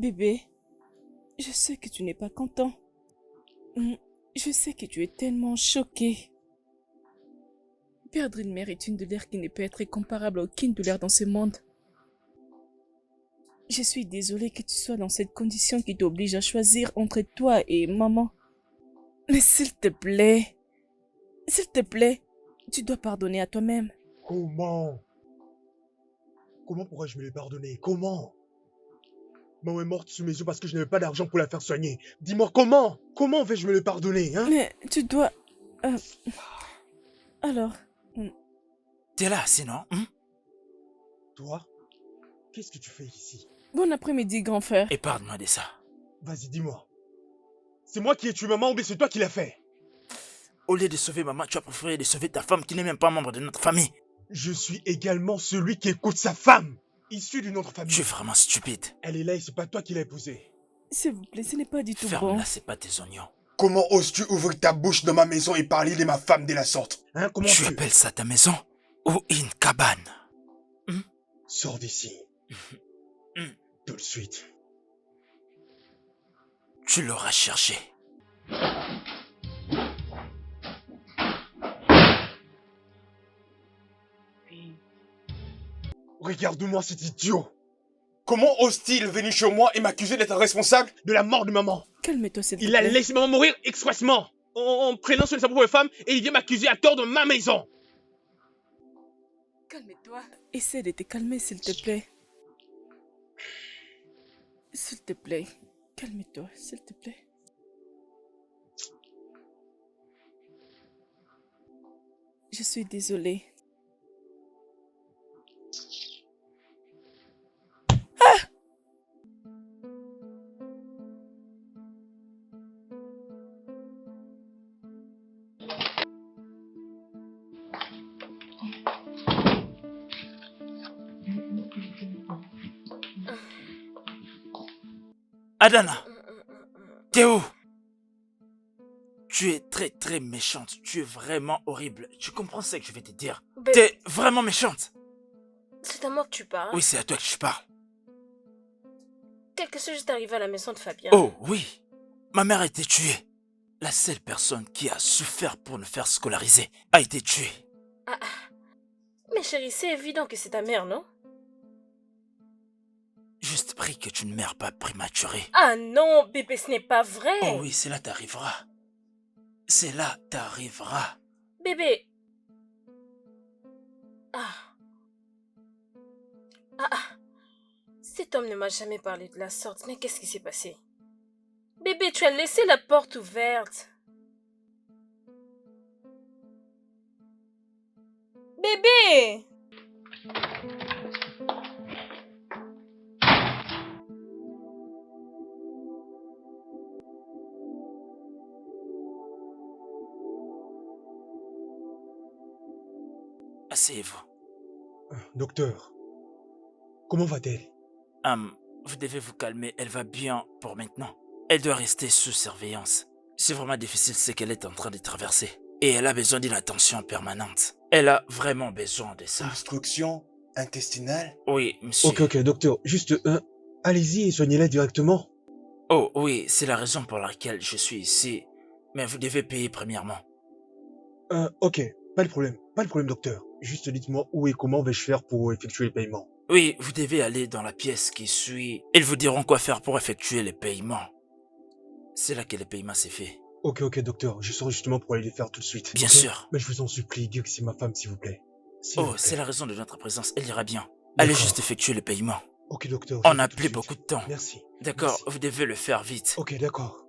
Bébé, je sais que tu n'es pas content. Hmm, Je sais que tu es tellement choqué. Perdre une mère est une douleur qui ne peut être comparable à aucune douleur dans ce monde. Je suis désolée que tu sois dans cette condition qui t'oblige à choisir entre toi et maman. Mais s'il te plaît, tu dois pardonner à toi-même. Comment? Comment pourrais-je me les pardonner? Comment? Maman est morte sous mes yeux parce que je n'avais pas d'argent pour la faire soigner. Dis-moi comment? Comment vais-je me les pardonner, hein? Mais tu dois... euh, alors... hmm, T'es là, sinon Toi? Qu'est-ce que tu fais ici? Bon après-midi, grand frère. Épargne-moi de ça. Vas-y, dis-moi. C'est moi qui ai tué maman ou bien c'est toi qui l'as fait? Au lieu de sauver maman, tu as préféré de sauver ta femme qui n'est même pas membre de notre famille. Je suis également celui qui écoute sa femme, issue d'une autre famille. Tu es vraiment stupide. Elle est là et c'est pas toi qui l'as épousée. S'il vous plaît, ce n'est pas du tout bon. Ferme-la, c'est pas tes oignons. Comment oses-tu ouvrir ta bouche dans ma maison et parler de ma femme de la sorte? Hein, comment Tu appelles ça ta maison ou une cabane? Sors d'ici. Tout de suite. Tu l'auras cherché. Regarde-moi cet idiot. Comment ose-t-il venir chez moi et m'accuser d'être responsable? De la mort de maman. Calme-toi, s'il te Il a plaît. laissé maman mourir expressement. En prenant soin de sa pauvre femme et il vient m'accuser à tort de ma maison. Calme-toi. Essaie de te calmer, s'il te plaît. S'il te plaît. Calme-toi, s'il te plaît. Je suis désolée. Adana, t'es où? Tu es très très méchante. Tu es vraiment horrible. Tu comprends ce que je vais te dire? T'es vraiment méchante. C'est à moi que tu parles. Oui, c'est à toi que je parle. Quelque chose est arrivé à la maison de Fabien. Oh oui, ma mère a été tuée. La seule personne qui a souffert pour nous faire scolariser a été tuée. Mais chérie, c'est évident que c'est ta mère, non? Juste prie que tu ne meurs pas prématurée. Ah non, bébé, ce n'est pas vrai. Oh oui, c'est là t'arriveras. C'est là t'arriveras. Bébé. Ah. Cet homme ne m'a jamais parlé de la sorte, mais qu'est-ce qui s'est passé? Bébé, tu as laissé la porte ouverte. Bébé! Asseyez-vous. Docteur, comment va-t-elle? Vous devez vous calmer, elle va bien pour maintenant. Elle doit rester sous surveillance. C'est vraiment difficile ce qu'elle est en train de traverser. Et elle a besoin d'une attention permanente. Elle a vraiment besoin de ça. Obstruction intestinale? Oui, monsieur. Ok, docteur, juste, allez-y et soignez-la directement. Oh oui, c'est la raison pour laquelle je suis ici. Mais vous devez payer premièrement. Ok, pas de problème, docteur. Juste dites-moi où et comment vais-je faire pour effectuer le paiement. Oui, vous devez aller dans la pièce qui suit. Ils vous diront quoi faire pour effectuer les paiements. C'est là que le paiement s'est fait. Ok, docteur, je saurai justement pour aller les faire tout de suite. Bien ok sûr. Mais je vous en supplie, dites que c'est ma femme, s'il vous plaît. S'il vous Oh, plaît. c'est la raison de notre présence, elle ira bien. Allez D'accord. juste effectuer le paiement. Ok, docteur. On je n'a fais tout plus suite. beaucoup de temps. Merci. D'accord, Merci. vous devez le faire vite. Ok, d'accord.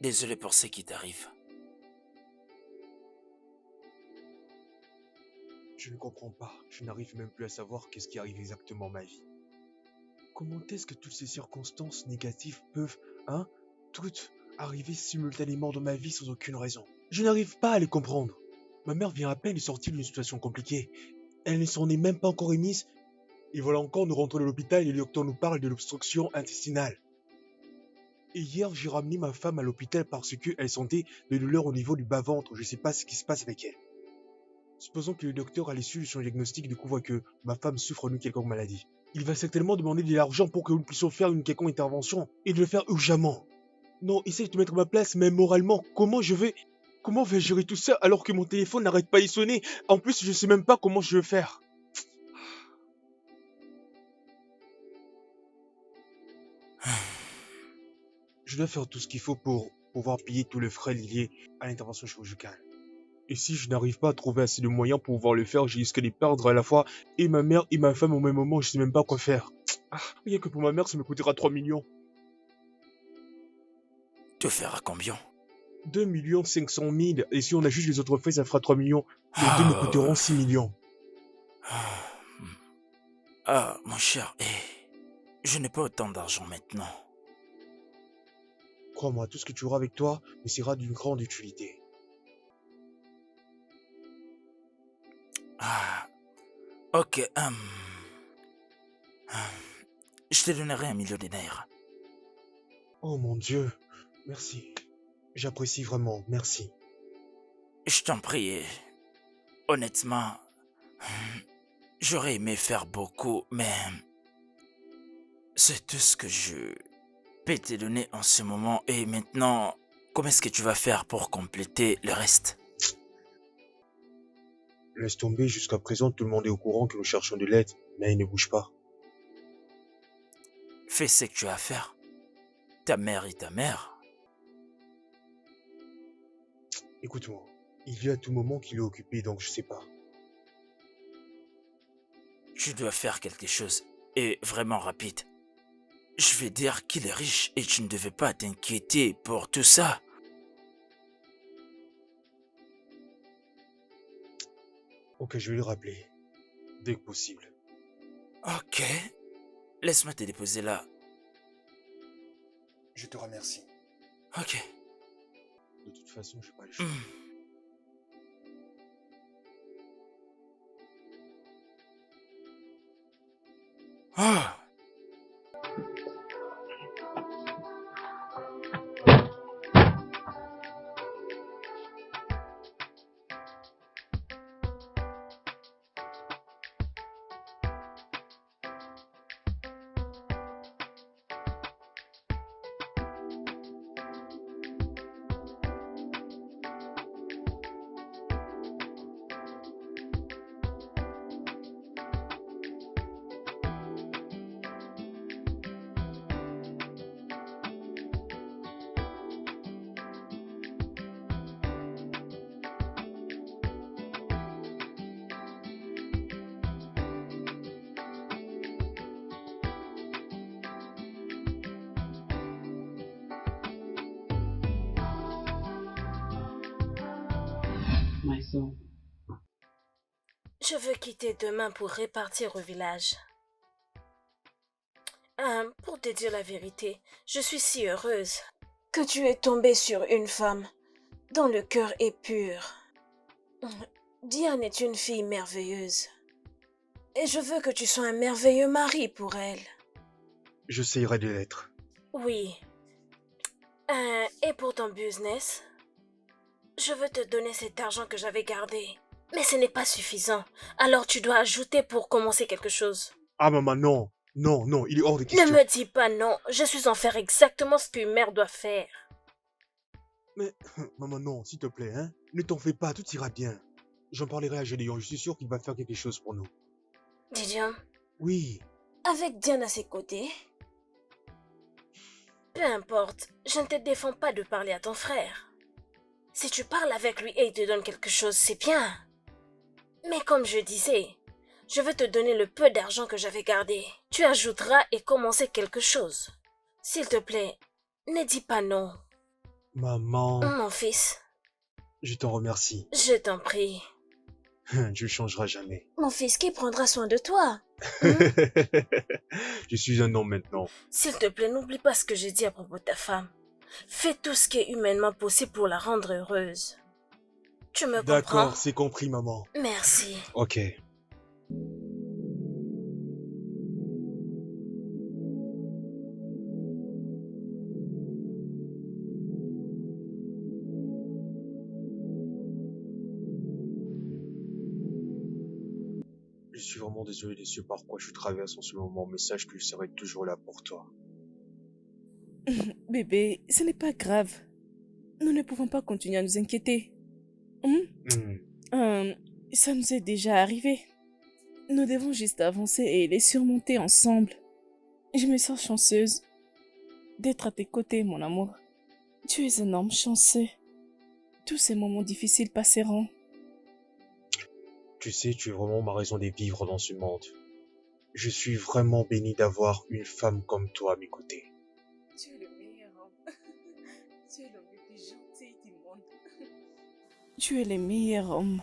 Désolé pour ce qui t'arrive. Je ne comprends pas. Je n'arrive même plus à savoir qu'est-ce qui arrive exactement à ma vie. Comment est-ce que toutes ces circonstances négatives peuvent, toutes arriver simultanément dans ma vie sans aucune raison? Je n'arrive pas à les comprendre. Ma mère vient à peine de sortir d'une situation compliquée. Elle ne s'en est même pas encore émise Et voilà encore, nous rentrons de l'hôpital et le docteur nous parle de l'obstruction intestinale. Et hier, j'ai ramené ma femme à l'hôpital parce qu'elle sentait des douleurs au niveau du bas-ventre. Je sais pas ce qui se passe avec elle. Supposons que le docteur, à l'issue de son diagnostic, découvre que ma femme souffre d'une quelconque maladie. Il va certainement demander de l'argent pour que nous puissions faire une quelconque intervention et de le faire urgemment. Non, essaye de te mettre à ma place, mais moralement, comment vais-je gérer tout ça alors que mon téléphone n'arrête pas d'y sonner? En plus, je sais même pas comment je vais faire. Je dois faire tout ce qu'il faut pour pouvoir payer tous les frais liés à l'intervention chirurgicale. Et si je n'arrive pas à trouver assez de moyens pour pouvoir le faire, je risque de perdre à la fois et ma mère et ma femme au même moment, je sais même pas quoi faire. Rien que pour ma mère, ça me coûtera 3 millions. Tu feras combien? 2 500 000. Et si on a juste les autres frais, ça fera 3 millions. Les deux me coûteront 6 millions. Mon cher, je n'ai pas autant d'argent maintenant. Crois-moi, tout ce que tu auras avec toi me sera d'une grande utilité. Ok, je te donnerai 1 million de naira. Oh mon Dieu, merci. J'apprécie vraiment, merci. Je t'en prie, honnêtement, j'aurais aimé faire beaucoup, mais c'est tout ce que je peux te donner en ce moment. Et maintenant, comment est-ce que tu vas faire pour compléter le reste? Laisse tomber, jusqu'à présent, tout le monde est au courant que nous cherchons de l'aide, mais il ne bouge pas. Fais ce que tu as à faire. Ta mère est ta mère. Écoute-moi, il y a tout moment qu'il est occupé, donc je sais pas. Tu dois faire quelque chose, et vraiment rapide. Je vais dire qu'il est riche et tu ne devais pas t'inquiéter pour tout ça. Ok, je vais le rappeler, dès que possible. Ok. Laisse-moi te déposer là. Je te remercie. Ok. De toute façon, je n'ai pas le choix. Ah. My soul. Je veux quitter demain pour repartir au village. Pour te dire la vérité, je suis si heureuse que tu es tombée sur une femme dont le cœur est pur. Diane est une fille merveilleuse. Et je veux que tu sois un merveilleux mari pour elle. J'essayerai de l'être. Oui. Et pour ton business, je veux te donner cet argent que j'avais gardé. Mais ce n'est pas suffisant. Alors tu dois ajouter pour commencer quelque chose. Ah maman, non. Non, non, il est hors de Ne question. me dis pas non. Je suis en faire exactement ce qu'une mère doit faire. Mais, maman, non, s'il te plaît, hein. Ne t'en fais pas, tout ira bien. J'en parlerai à Gédéon, je suis sûr qu'il va faire quelque chose pour nous. Didion, Oui, avec Diane à ses côtés, peu importe, je ne te défends pas de parler à ton frère. Si tu parles avec lui et il te donne quelque chose, c'est bien. Mais comme je disais, je veux te donner le peu d'argent que j'avais gardé. Tu ajouteras et commencer quelque chose. S'il te plaît, ne dis pas non. maman, Mon fils, je t'en remercie. je t'en prie. Tu ne changeras jamais. Mon fils, qui prendra soin de toi? Je suis un homme maintenant. S'il te plaît, n'oublie pas ce que j'ai dit à propos de ta femme. Fais tout ce qui est humainement possible pour la rendre heureuse. Tu me comprends? D'accord, c'est compris, maman. Merci. Ok. Je suis vraiment désolé de ce par quoi je traverse en ce moment, mais sache que je serai toujours là pour toi. Bébé, ce n'est pas grave. Nous ne pouvons pas continuer à nous inquiéter. Hmm? Ça nous est déjà arrivé. Nous devons juste avancer et les surmonter ensemble. Je me sens chanceuse d'être à tes côtés, mon amour. Tu es un homme chanceux. Tous ces moments difficiles passeront. Tu sais, tu es vraiment ma raison de vivre dans ce monde. Je suis vraiment béni d'avoir une femme comme toi à mes côtés. Tu es le meilleur homme. Tu es l'homme le plus gentil du monde. Tu es le meilleur homme.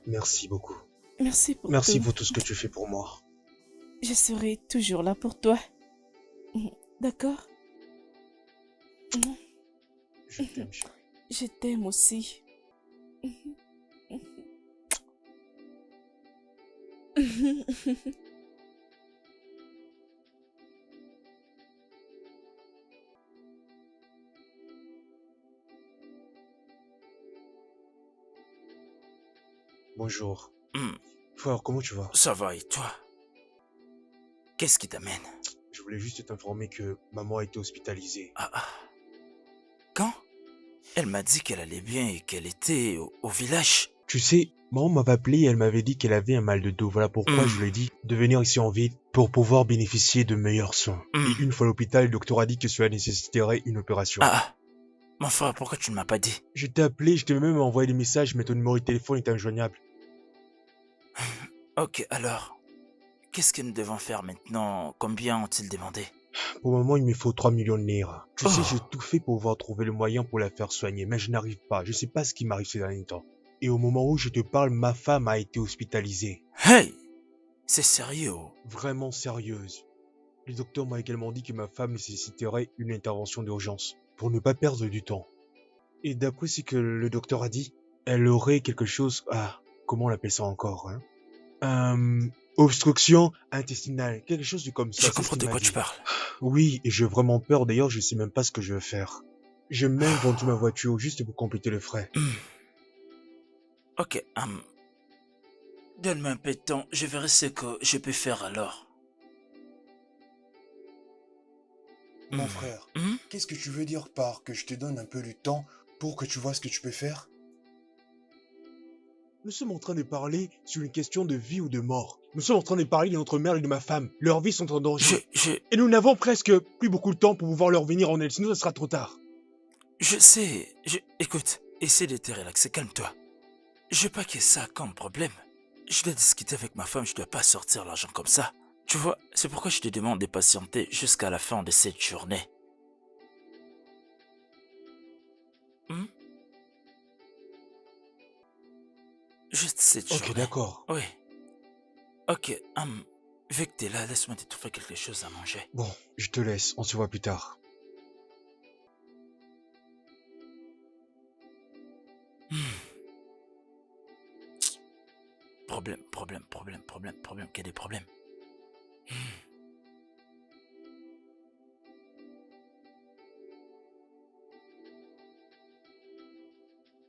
Merci beaucoup. Merci pour Merci tout. pour tout ce que tu fais pour moi. Je serai toujours là pour toi. D'accord? Je t'aime, chérie. Je t'aime aussi. Bonjour. Hmm, Frère, comment tu vas? ça va et toi? Qu'est-ce qui t'amène? Je voulais juste t'informer que maman a été hospitalisée. Ah. Quand? Elle m'a dit qu'elle allait bien et qu'elle était au village. Tu sais, maman m'avait appelé et elle m'avait dit qu'elle avait un mal de dos. Voilà pourquoi je lui ai dit de venir ici en ville pour pouvoir bénéficier de meilleurs soins. Et une fois à l'hôpital, le docteur a dit que cela nécessiterait une opération. Mon frère, pourquoi tu ne m'as pas dit? Je t'ai appelé, je t'ai même envoyé des messages, mais ton numéro de téléphone est injoignable. Ok, alors, qu'est-ce que nous devons faire maintenant? Combien ont-ils demandé? Pour le moment, il me faut 3 millions de lire. Tu sais, Oh. j'ai tout fait pour pouvoir trouver le moyen pour la faire soigner, mais je n'arrive pas. Je sais pas ce qui m'arrive ces derniers temps. Et au moment où je te parle, ma femme a été hospitalisée. Hey! C'est sérieux? Vraiment sérieuse. Le docteur m'a également dit que ma femme nécessiterait une intervention d'urgence pour ne pas perdre du temps. Et d'après ce que le docteur a dit, elle aurait quelque chose... comment on appelle ça encore, hein? Obstruction intestinale, quelque chose de comme ça. Je c'est ce comprends qu'il de m'a quoi dit. tu parles. Oui, et j'ai vraiment peur. D'ailleurs, je sais même pas ce que je vais faire. J'ai même vendu ma voiture juste pour compléter le frais. Ok, donne-moi un peu de temps, je verrai ce que je peux faire alors. Mon frère, qu'est-ce que tu veux dire par que je te donne un peu du temps pour que tu vois ce que tu peux faire? Nous sommes en train de parler sur une question de vie ou de mort. Nous sommes en train de parler de notre mère et de ma femme. Leurs vies sont en danger. Et nous n'avons presque plus beaucoup de temps pour pouvoir leur venir en aide, sinon ce sera trop tard. Je sais, écoute, essaie de te relaxer, calme-toi. Je veux pas qu'il y ait ça comme problème. Je dois discuter avec ma femme, je dois pas sortir l'argent comme ça. Tu vois, c'est pourquoi je te demande de patienter jusqu'à la fin de cette journée. Juste cette journée. Ok, d'accord. Oui. Ok, vu que t'es là, laisse-moi te trouver quelque chose à manger. Bon, je te laisse, on se voit plus tard. Problème, qu'il y a des problèmes.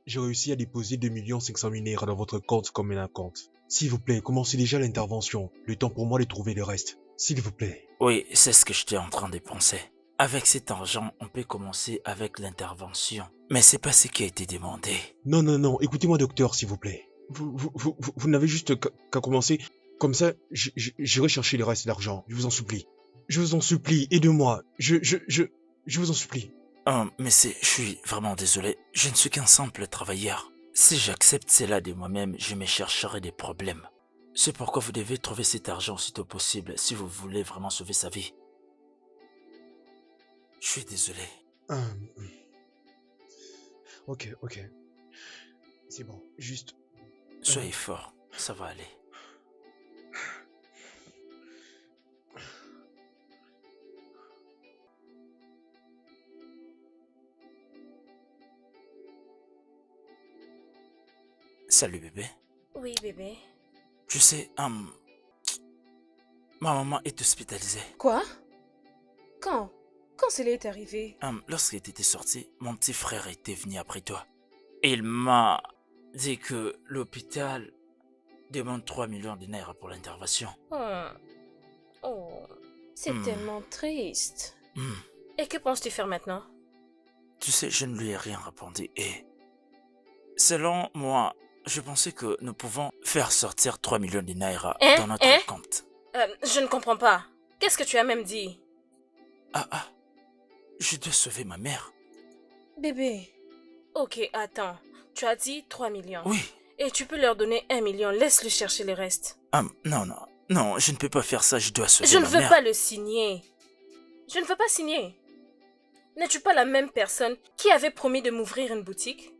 J'ai réussi à déposer 2 500 000 naira dans votre compte comme un compte. S'il vous plaît, commencez déjà l'intervention. Le temps pour moi de trouver le reste. S'il vous plaît. Oui, c'est ce que j'étais en train de penser. Avec cet argent, on peut commencer avec l'intervention. Mais c'est pas ce qui a été demandé. Non, écoutez-moi docteur, s'il vous plaît. Vous n'avez juste qu'à commencer. Comme ça, j'irai chercher le reste d'argent. Je vous en supplie. Je vous en supplie, aidez-moi. Je vous en supplie. Oh, mais je suis vraiment désolé. Je ne suis qu'un simple travailleur. Si j'accepte cela de moi-même, je me chercherai des problèmes. C'est pourquoi vous devez trouver cet argent aussitôt possible si vous voulez vraiment sauver sa vie. Je suis désolé. Ok. C'est bon, juste... Soyez fort, ça va aller. Salut bébé. Oui, bébé. Tu sais, ma maman est hospitalisée. Quoi? Quand? Quand cela est arrivé? Lorsqu'il était sorti, mon petit frère était venu après toi. Et il m'a dit que l'hôpital demande 3 millions de naira pour l'intervention. Oh, c'est tellement triste. Hmm. Et que penses-tu faire maintenant? Tu sais, je ne lui ai rien répondu et... Selon moi, je pensais que nous pouvons faire sortir 3 millions de naira dans notre compte. Je ne comprends pas. Qu'est-ce que tu as même dit? Je dois sauver ma mère. Bébé. Ok, attends. Tu as dit 3 millions. Oui. Et tu peux leur donner 1 million. Laisse-lui chercher le reste. Non, je ne peux pas faire ça, je dois sauver Je ma ne veux mère. pas le signer. Je ne veux pas signer. N'es-tu pas la même personne qui avait promis de m'ouvrir une boutique?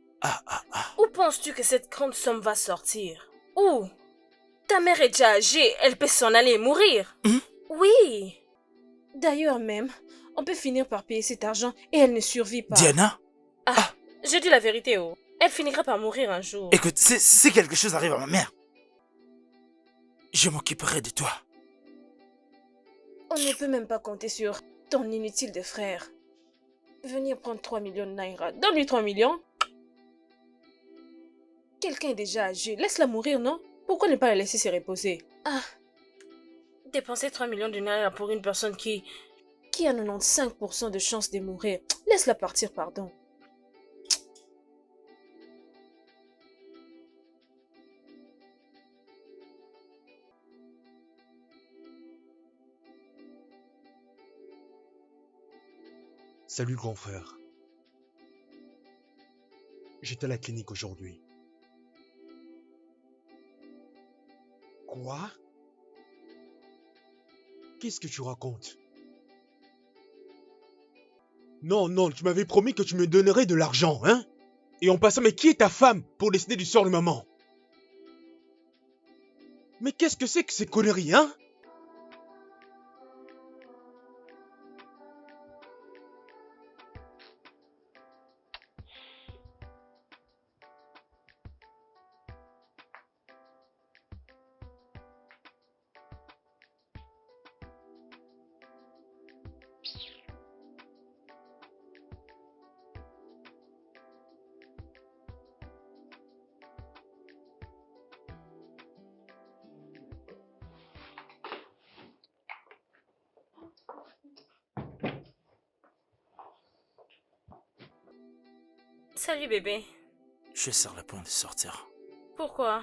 Où penses-tu que cette grande somme va sortir? Où? Ta mère est déjà âgée, elle peut s'en aller et mourir. Oui. D'ailleurs même, on peut finir par payer cet argent et elle ne survit pas. Diana? Je dis la vérité, oh. Elle finira par mourir un jour. Écoute, si quelque chose arrive à ma mère, je m'occuperai de toi. On ne peut même pas compter sur ton inutile de frère. Venir prendre 3 millions de naira. Donne-lui 3 millions. Quelqu'un est déjà âgé. Laisse-la mourir, non? Pourquoi ne pas la laisser se reposer? Dépenser 3 millions de naira pour une personne qui a 95% de chance de mourir. Laisse-la partir, pardon. Salut grand frère. J'étais à la clinique aujourd'hui. Quoi? Qu'est-ce que tu racontes? Non, tu m'avais promis que tu me donnerais de l'argent, hein? Et en passant, mais qui est ta femme pour décider du sort de maman? Mais qu'est-ce que c'est que ces conneries, hein? Salut bébé. Je suis sur le point de sortir. Pourquoi?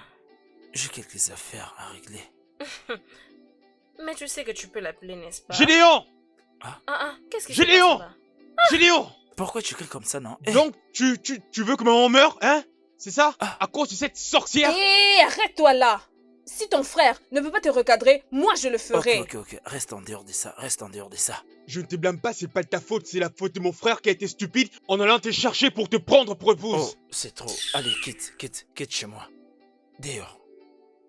J'ai quelques affaires à régler. Mais tu sais que tu peux l'appeler, n'est-ce pas? Gédéon! Qu'est-ce que Gédéon! Gédéon! Pourquoi tu cries comme ça, non? Donc, tu veux que maman meure, hein? C'est ça? À cause de cette sorcière? Arrête-toi là! Si ton frère ne peut pas te recadrer, moi je le ferai. Ok, reste en dehors de ça, Je ne te blâme pas, c'est pas de ta faute, c'est la faute de mon frère qui a été stupide en allant te chercher pour te prendre pour épouse. Oh, c'est trop. Allez, quitte chez moi. Dehors.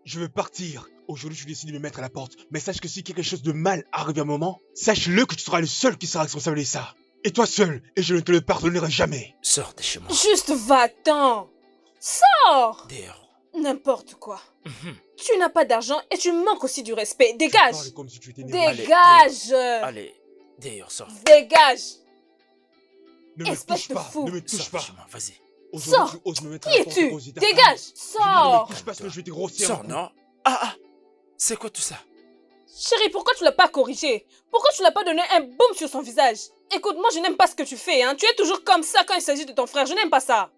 Je veux partir. Aujourd'hui, je décide de me mettre à la porte. Mais sache que si quelque chose de mal arrive à un moment, sache-le que tu seras le seul qui sera responsable de ça. Et toi seul, et je ne te le pardonnerai jamais. Sors de chez moi. Juste va-t'en! Sors! Dehors. N'importe quoi. Tu n'as pas d'argent et tu manques aussi du respect. Tu Dégage! parles comme si tu étais névrosé. Dégage! Allez, dehors, sors. Dégage! Ne me espèce touche de pas, fou. ne me touche Sors pas. de chez moi, vas-y. Aujourd'hui, Sors. tu oses me mettre à Qui la porte es-tu? à cause de ta Dégage! femme. Ne Sors! me touche pas, sinon je vais te grossir. Sors, non? C'est quoi tout ça? Chérie, pourquoi tu l'as pas corrigé? Pourquoi tu l'as pas donné un boum sur son visage? Écoute, moi je n'aime pas ce que tu fais, hein. Tu es toujours comme ça quand il s'agit de ton frère. Je n'aime pas ça.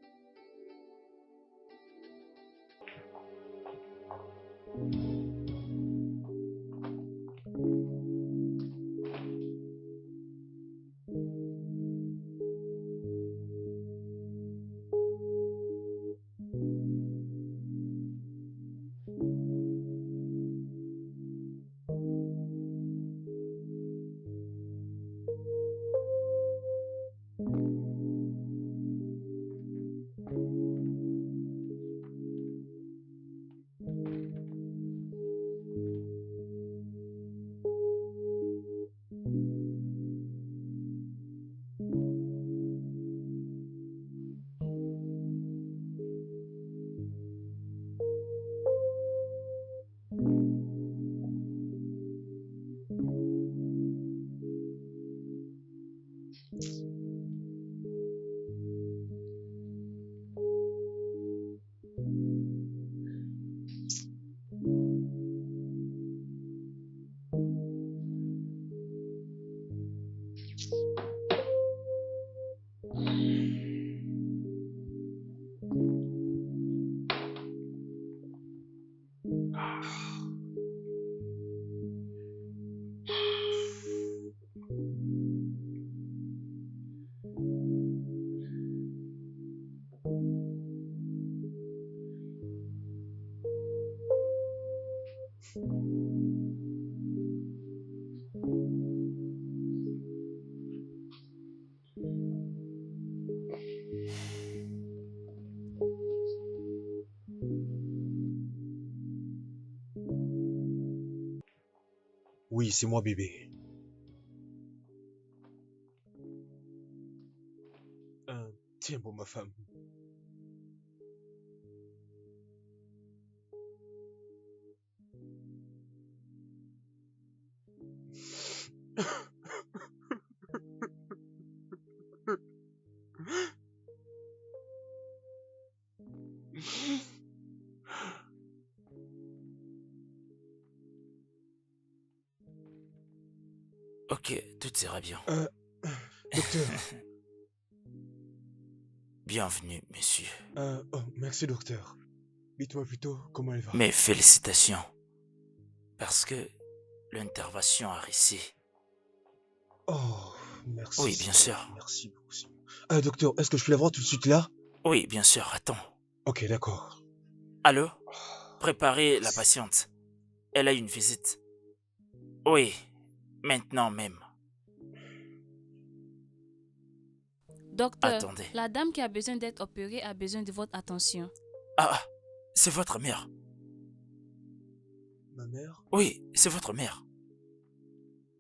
Oui, c'est moi, bébé. Tiens, bon, ma femme. Ok, tout ira bien. Docteur. Bienvenue, monsieur. Oh, merci, docteur. Dites-moi plutôt comment elle va. Mes félicitations. Parce que l'intervention a réussi. Oh, merci. Oui, bien sûr. Merci beaucoup, Seigneur. Docteur, est-ce que je peux la voir tout de suite là? Oui, bien sûr, attends. Ok, d'accord. Allô? Préparez la patiente. Elle a une visite. Oui, maintenant même. Docteur, Attendez. la dame qui a besoin d'être opérée a besoin de votre attention. Ah, c'est votre mère. Ma mère? Oui, c'est votre mère.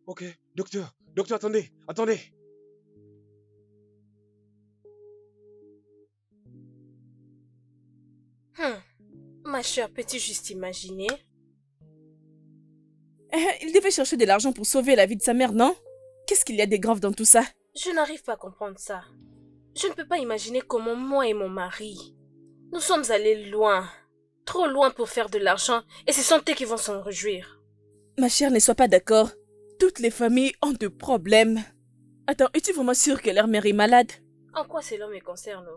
Ok, docteur. Docteur, attendez, attendez. Ma chère, peux-tu juste imaginer? Il devait chercher de l'argent pour sauver la vie de sa mère, non? Qu'est-ce qu'il y a de grave dans tout ça? Je n'arrive pas à comprendre ça. Je ne peux pas imaginer comment moi et mon mari, nous sommes allés loin, trop loin pour faire de l'argent, et c'est eux qui vont s'en réjouir. Ma chère, ne sois pas d'accord. Toutes les familles ont des problèmes. Attends, es-tu vraiment sûre que leur mère est malade? En quoi cela me concerne?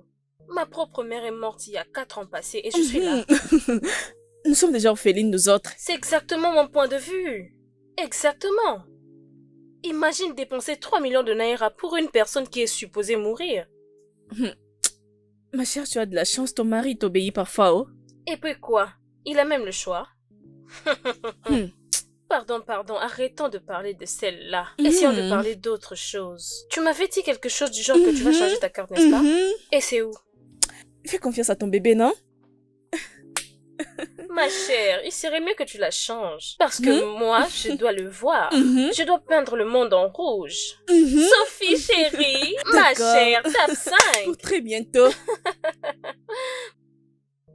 Ma propre mère est morte il y a 4 ans passés et je suis là. Nous sommes déjà orphelines, nous autres. C'est exactement mon point de vue. Exactement. Imagine dépenser 3 millions de naira pour une personne qui est supposée mourir. Ma chère, tu as de la chance, ton mari t'obéit parfois, oh. Et puis quoi? Il a même le choix. Pardon, arrêtons de parler de celle-là. Essayons de parler d'autre chose. Tu m'avais dit quelque chose du genre que tu vas changer ta carte, n'est-ce pas? Et c'est où? Fais confiance à ton bébé, non? Ma chère, il serait mieux que tu la changes. Parce que moi, je dois le voir. Je dois peindre le monde en rouge. Sophie, chérie, ma chère, tape 5. Pour très bientôt.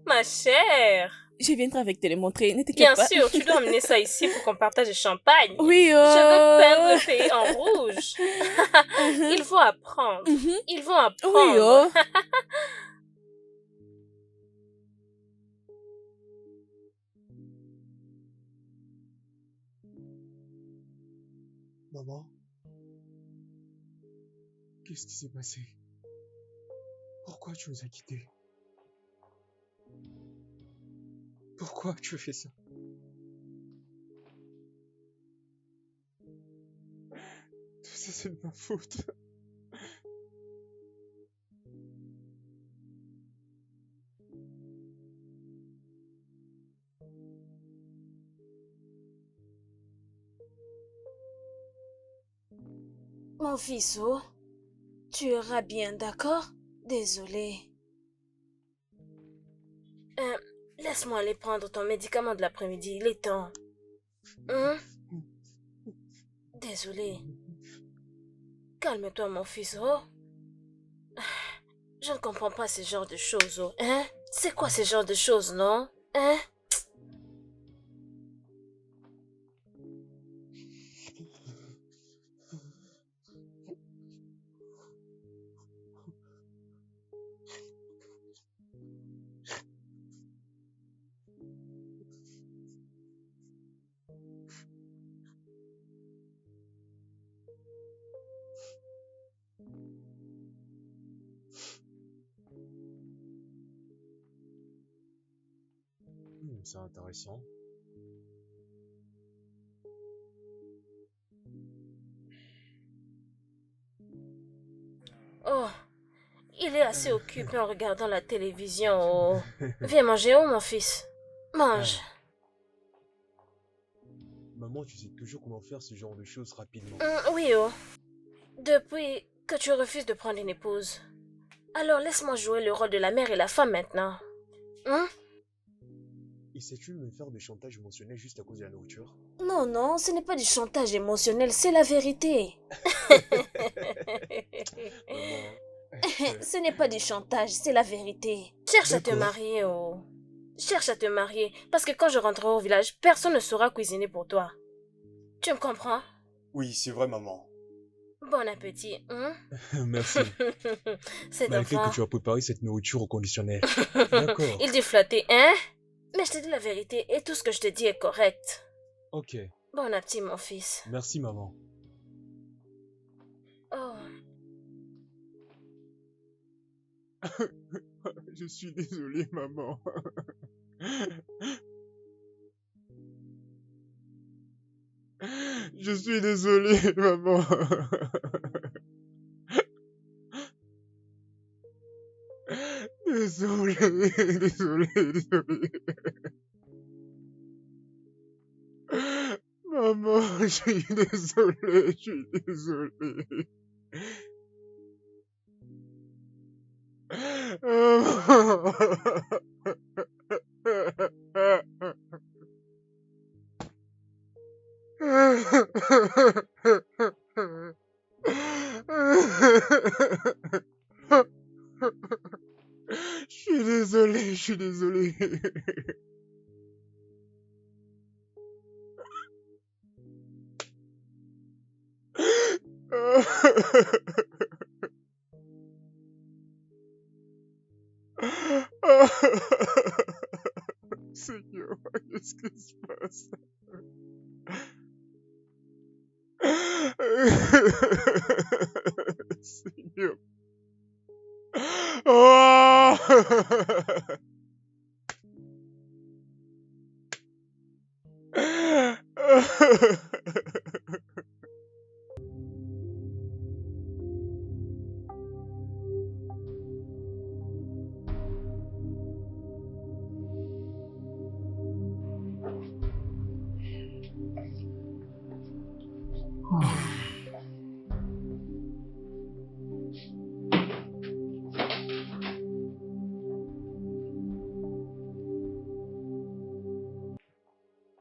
Ma chère. Je viendrai avec te le montrer, ne t'inquiète pas. Bien sûr, tu dois emmener ça ici pour qu'on partage le champagne. Oui, oh. Je veux peindre le pays en rouge. Ils vont apprendre. Ils vont apprendre. Oui, oh. Maman? Qu'est-ce qui s'est passé? Pourquoi tu nous as quittés? Pourquoi tu as fait ça? Tout ça, c'est de ma faute. Mon fils, oh, tu iras bien, d'accord? Désolé. Laisse-moi aller prendre ton médicament de l'après-midi, il est temps. Désolé. Calme-toi, mon fils, oh. Je ne comprends pas ce genre de choses, oh. Hein? C'est quoi ce genre de choses, non? Hein? C'est intéressant. Il est assez occupé en regardant la télévision. Oh. Viens manger, oh mon fils. Mange. Maman, tu sais toujours comment faire ce genre de choses rapidement. Oui, oh. Depuis que tu refuses de prendre une épouse. Alors laisse-moi jouer le rôle de la mère et la femme maintenant. Essaies-tu de me faire du chantage émotionnel juste à cause de la nourriture? Non, non, ce n'est pas du chantage émotionnel, c'est la vérité. Maman. Ce n'est pas du chantage, c'est la vérité. Cherche à te D'accord. marier, oh. Cherche à te marier, parce que quand je rentrerai au village, personne ne saura cuisiner pour toi. Tu me comprends? Oui, c'est vrai, maman. Bon appétit, Merci. Cet Malgré enfant, que tu as préparé cette nourriture au conditionnel. D'accord. il dit flatter, hein? Mais je te dis la vérité et tout ce que je te dis est correct. Ok. Bon appétit, mon fils. Merci, maman. Oh. Je suis désolé, maman. Je suis désolé, maman. Désolé, désolé, désolé. Maman, je suis désolé, je suis désolé. Je suis désolé, je suis désolé. Seigneur, qu'est-ce qui se passe? Seigneur. Oh!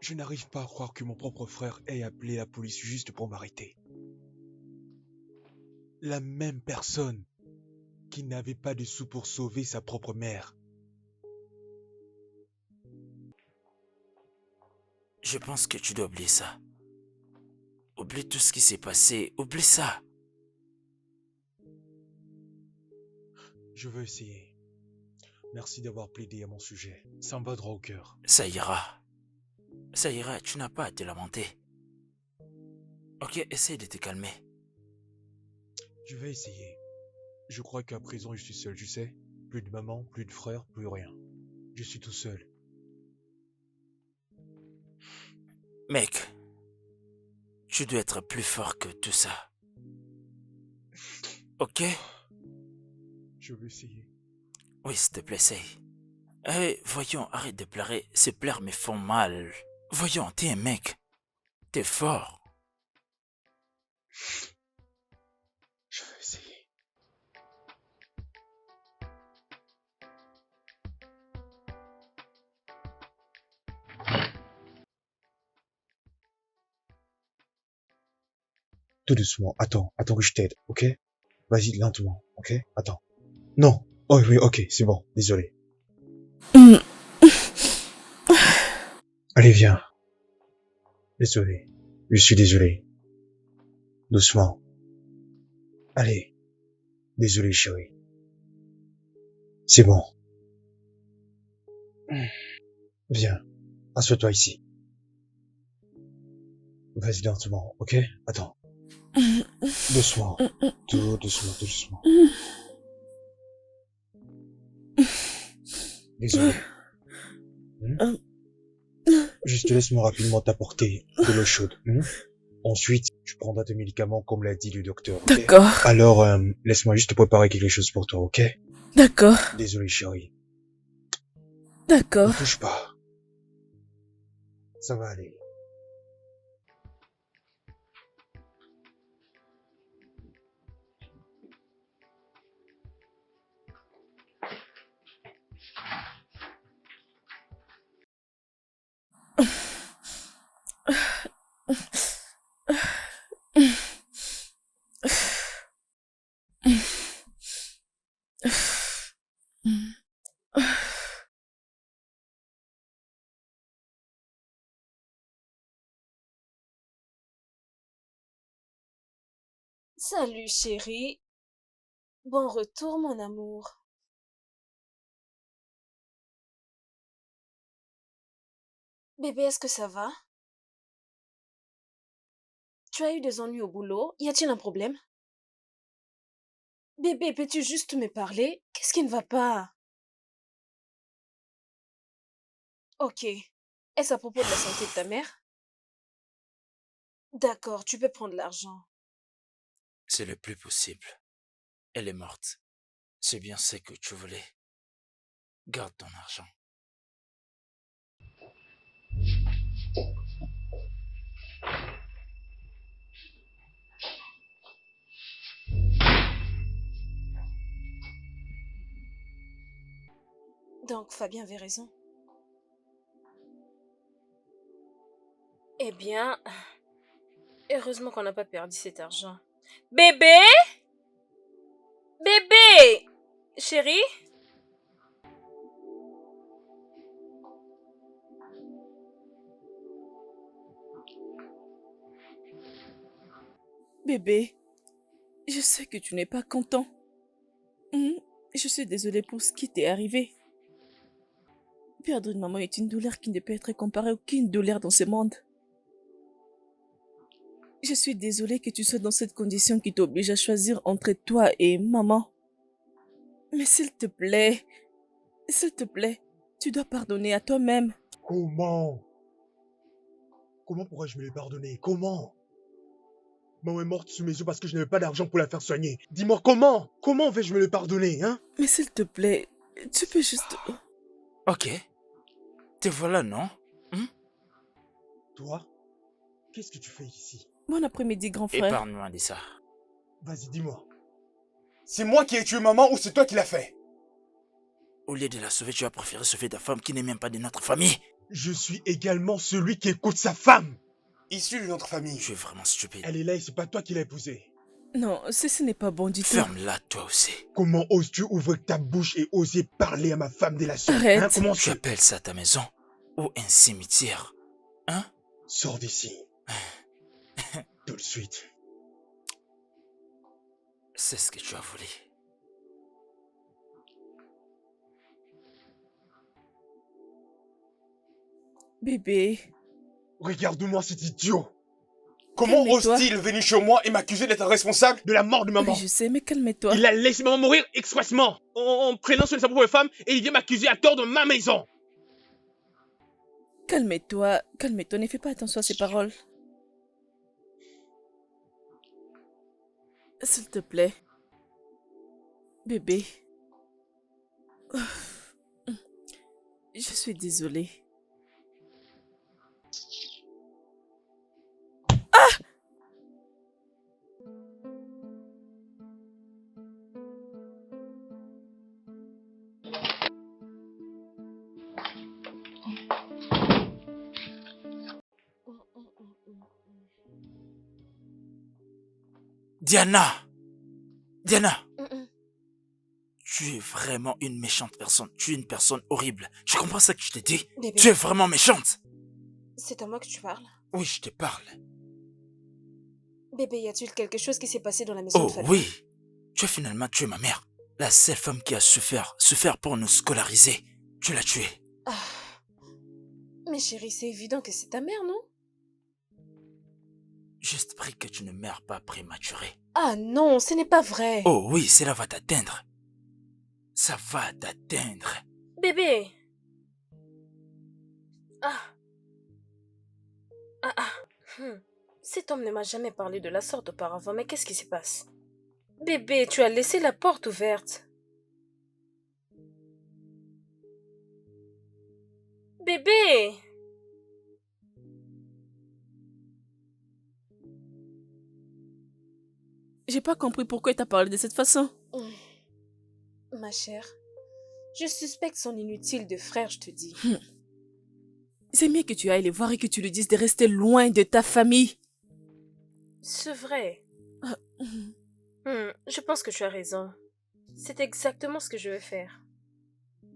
Je n'arrive pas à croire que mon propre frère ait appelé la police juste pour m'arrêter. La même personne qui n'avait pas de sous pour sauver sa propre mère. Je pense que tu dois oublier ça. Oublie tout ce qui s'est passé. Oublie ça. Je veux essayer. Merci d'avoir plaidé à mon sujet. Ça me va droit au cœur. Ça ira. Ça ira, tu n'as pas à te lamenter. Ok, essaye de te calmer. Je vais essayer. Je crois qu'à présent je suis seul, tu sais. Plus de maman, plus de frère, plus rien. Je suis tout seul. Mec, tu dois être plus fort que tout ça. Ok? Je vais essayer. Oui, s'il te plaît, essaye. Eh, voyons, arrête de pleurer. Ces pleurs me font mal. Voyons, t'es un mec. T'es fort. Je vais essayer. Tout doucement. Attends que je t'aide, ok? Vas-y, lentement, ok? Attends. Non. Oh oui, ok, c'est bon. Désolé. Allez, viens. Désolé. Je suis désolé. Doucement. Allez. Désolé, chérie. C'est bon. Viens. Assois-toi ici. Vas-y lentement, ok? Attends. Doucement. Tout doucement, tout doucement. Désolé. Juste laisse-moi rapidement t'apporter de l'eau chaude. Ensuite, tu prendras tes médicaments comme l'a dit le docteur, ok? D'accord, Alors, laisse-moi juste te préparer quelque chose pour toi, ok? d'accord, Désolé, chérie. d'accord. Ne touche pas. Ça va aller. Salut chérie. Bon retour mon amour. Bébé, est-ce que ça va? Tu as eu des ennuis au boulot? Y a-t-il un problème? Bébé, peux-tu juste me parler? Qu'est-ce qui ne va pas? Ok. Est-ce à propos de la santé de ta mère? D'accord, tu peux prendre l'argent. C'est le plus possible. Elle est morte. C'est bien ce que tu voulais. Garde ton argent. Donc Fabien avait raison. Eh bien, heureusement qu'on n'a pas perdu cet argent. Bébé? Bébé! Chérie? Bébé, je sais que tu n'es pas content. Hmm, Je suis désolée pour ce qui t'est arrivé. Perdre une maman est une douleur qui ne peut être comparée à aucune douleur dans ce monde. Je suis désolée que tu sois dans cette condition qui t'oblige à choisir entre toi et maman. Mais s'il te plaît, tu dois pardonner à toi-même. Comment? Comment pourrais-je me les pardonner? Comment? Maman est morte sous mes yeux parce que je n'avais pas d'argent pour la faire soigner. Dis-moi comment? Comment vais-je me les pardonner, hein? Mais s'il te plaît, tu peux juste... Ok. Te voilà, non? Toi? Qu'est-ce que tu fais ici? Bon après-midi, grand frère. Épargne-moi de ça. Vas-y, dis-moi. C'est moi qui ai tué maman ou c'est toi qui l'as fait? Au lieu de la sauver, tu as préféré sauver ta femme qui n'est même pas de notre famille. Je suis également celui qui écoute sa femme. Issu de notre famille. Tu es vraiment stupide. Elle est là et c'est pas toi qui l'as épousée. Non, ce n'est pas bon du tout. Ferme-la, toi aussi. Comment oses-tu ouvrir ta bouche et oser parler à ma femme dès la soirée? Arrête. Hein? Comment Tu appelles ça ta maison ou un cimetière? Hein? Sors d'ici. Tout de suite. C'est ce que tu as voulu. Bébé, Regarde-moi cet idiot. Comment Calme-toi. ose-t-il venir chez moi et m'accuser d'être responsable? De la mort de maman. oui, je sais, mais calme-toi. Il a laissé maman mourir expressement, en prenant soin de sa propre femme, et il vient m'accuser à tort de ma maison. Calme-toi, ne fais pas attention à ces paroles. S'il te plaît. Bébé. Je suis désolée. Diana! Diana! Mm-mm. Tu es vraiment une méchante personne. Tu es une personne horrible. Tu comprends ça que je te dis? Bébé, Tu es vraiment méchante. c'est à moi que tu parles. Oui, je te parle. Bébé, y a-t-il quelque chose qui s'est passé dans la maison Oh de Fabien? oui. Tu as finalement tué ma mère. La seule femme qui a souffert pour nous scolariser. Tu l'as tuée. Ah. Mais chérie, c'est évident que c'est ta mère, non? Juste prie que tu ne meurs pas prématurée. Ah non, ce n'est pas vrai. Oh oui, cela va t'atteindre. Ça va t'atteindre. Bébé. Ah. Ah ah. Cet homme ne m'a jamais parlé de la sorte auparavant, mais qu'est-ce qui se passe? Bébé, tu as laissé la porte ouverte. Bébé! J'ai pas compris pourquoi il t'a parlé de cette façon. Ma chère, je suspecte son inutile de frère, je te dis. C'est mieux que tu ailles les voir et que tu lui dises de rester loin de ta famille. C'est vrai. Ah, Je pense que tu as raison. C'est exactement ce que je vais faire.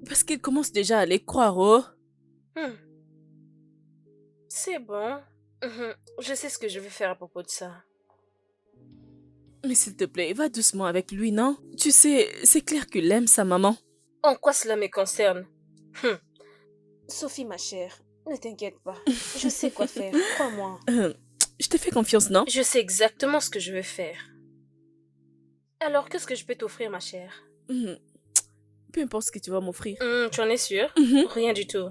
Parce qu'il commence déjà à les croire, oh. C'est bon. Je sais ce que je vais faire à propos de ça. Mais s'il te plaît, va doucement avec lui, non? Tu sais, c'est clair qu'il aime sa maman. En quoi cela me concerne? Sophie, ma chère, ne t'inquiète pas. Je sais quoi faire, crois-moi. Je te fais confiance, non? Je sais exactement ce que je vais faire. Alors, qu'est-ce que je peux t'offrir, ma chère? Peu importe ce que tu vas m'offrir. Tu en es sûre? Rien du tout.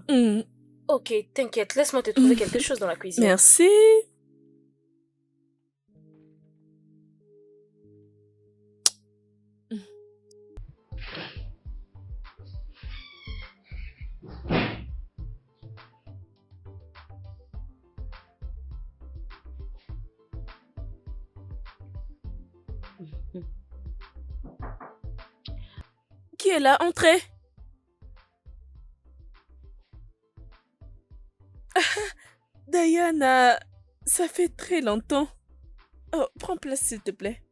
Ok, t'inquiète, laisse-moi te trouver quelque chose dans la cuisine. Merci. Qui est là? Entrez. Diana, ça fait très longtemps. Oh, prends place s'il te plaît.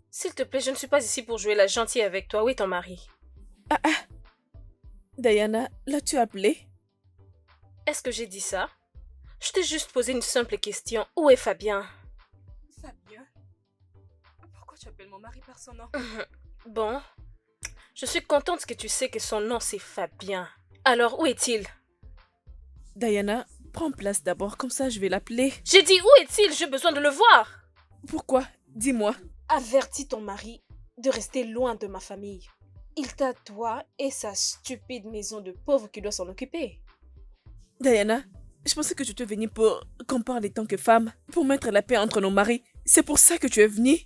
S'il te plaît, je ne suis pas ici pour jouer la gentille avec toi. Où est ton mari? Diana, l'as-tu appelé? Est-ce que j'ai dit ça? Je t'ai juste posé une simple question. Où est Fabien? Fabien? Pourquoi tu appelles mon mari par son nom? Bon, je suis contente que tu sais que son nom c'est Fabien. Alors, où est-il? Diana, prends place d'abord, comme ça je vais l'appeler. J'ai dit où est-il? J'ai besoin de le voir. Pourquoi? Dis-moi. Avertis ton mari de rester loin de ma famille. Il t'a toi et sa stupide maison de pauvre qui doit s'en occuper. Diana, je pensais que tu étais venue pour qu'on parle en tant que femme, pour mettre la paix entre nos maris. C'est pour ça que tu es venue?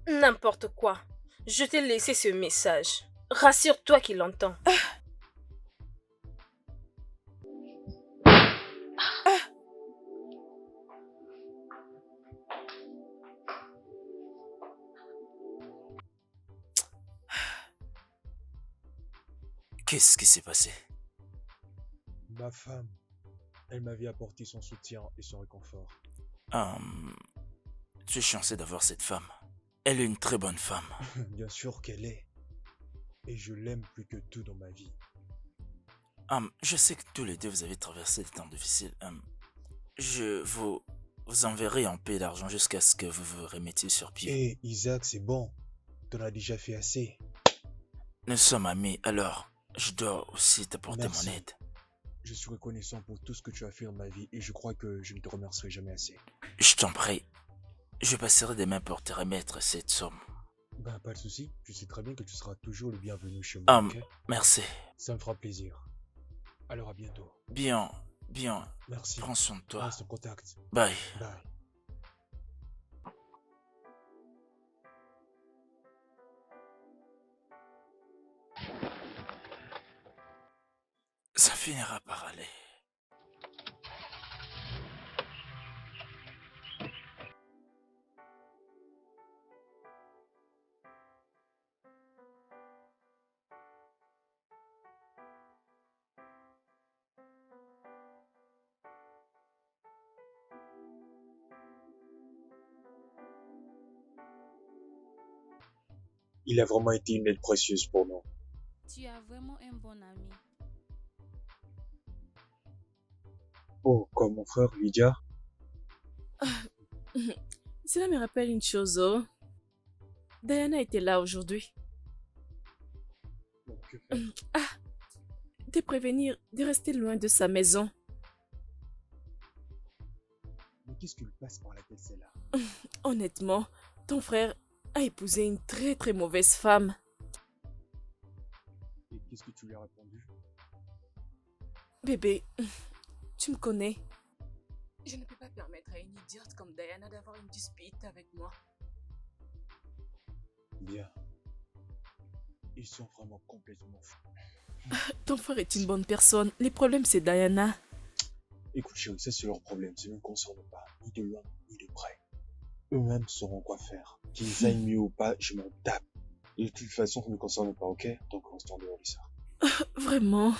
N'importe quoi. Je t'ai laissé ce message. Rassure-toi qu'il l'entend. Qu'est-ce qui s'est passé? Ma femme, elle m'avait apporté son soutien et son réconfort. Tu es chanceux d'avoir cette femme. Elle est une très bonne femme. Bien sûr qu'elle est. Et je l'aime plus que tout dans ma vie. Je sais que tous les deux vous avez traversé des temps difficiles. Je vous enverrai en paix d'argent jusqu'à ce que vous vous remettiez sur pied. Hé, Isaac, c'est bon. T'en as déjà fait assez. Nous sommes amis, alors je dois aussi t'apporter Merci. mon aide. Je suis reconnaissant pour tout ce que tu as fait dans ma vie et je crois que je ne te remercierai jamais assez. Je t'en prie. Je passerai demain pour te remettre cette somme. Ben, pas de souci. Je sais très bien que tu seras toujours le bienvenu chez moi, ok? Merci. Ça me fera plaisir. Alors à bientôt. Bien. Merci. Prends soin de toi. Reste en contact. Bye. Bye. Ça finira par aller. Il a vraiment été une aide précieuse pour nous. Tu as vraiment un bon ami. Oh, comme mon frère Lydia. Cela me rappelle une chose, oh. Diana était là aujourd'hui. Bon, que faire? De prévenir de rester loin de sa maison. Mais qu'est-ce qui lui passe par la tête, celle-là? Honnêtement, ton frère a épousé une très très mauvaise femme. Et qu'est-ce que tu lui as répondu? Bébé, tu me connais. Je ne peux pas permettre à une idiote comme Diana d'avoir une dispute avec moi. Bien. Ils sont vraiment complètement fous. Ton frère est une bonne personne. Les problèmes, c'est Diana. Écoute chérie, ça c'est leur problème, ça ne me concerne pas, ni de loin, ni de près. Eux-mêmes sauront quoi faire. Qu'ils aillent mieux ou pas, je m'en tape. De toute façon, ça ne me concerne pas, ok? Donc restons dehors de ça. Vraiment.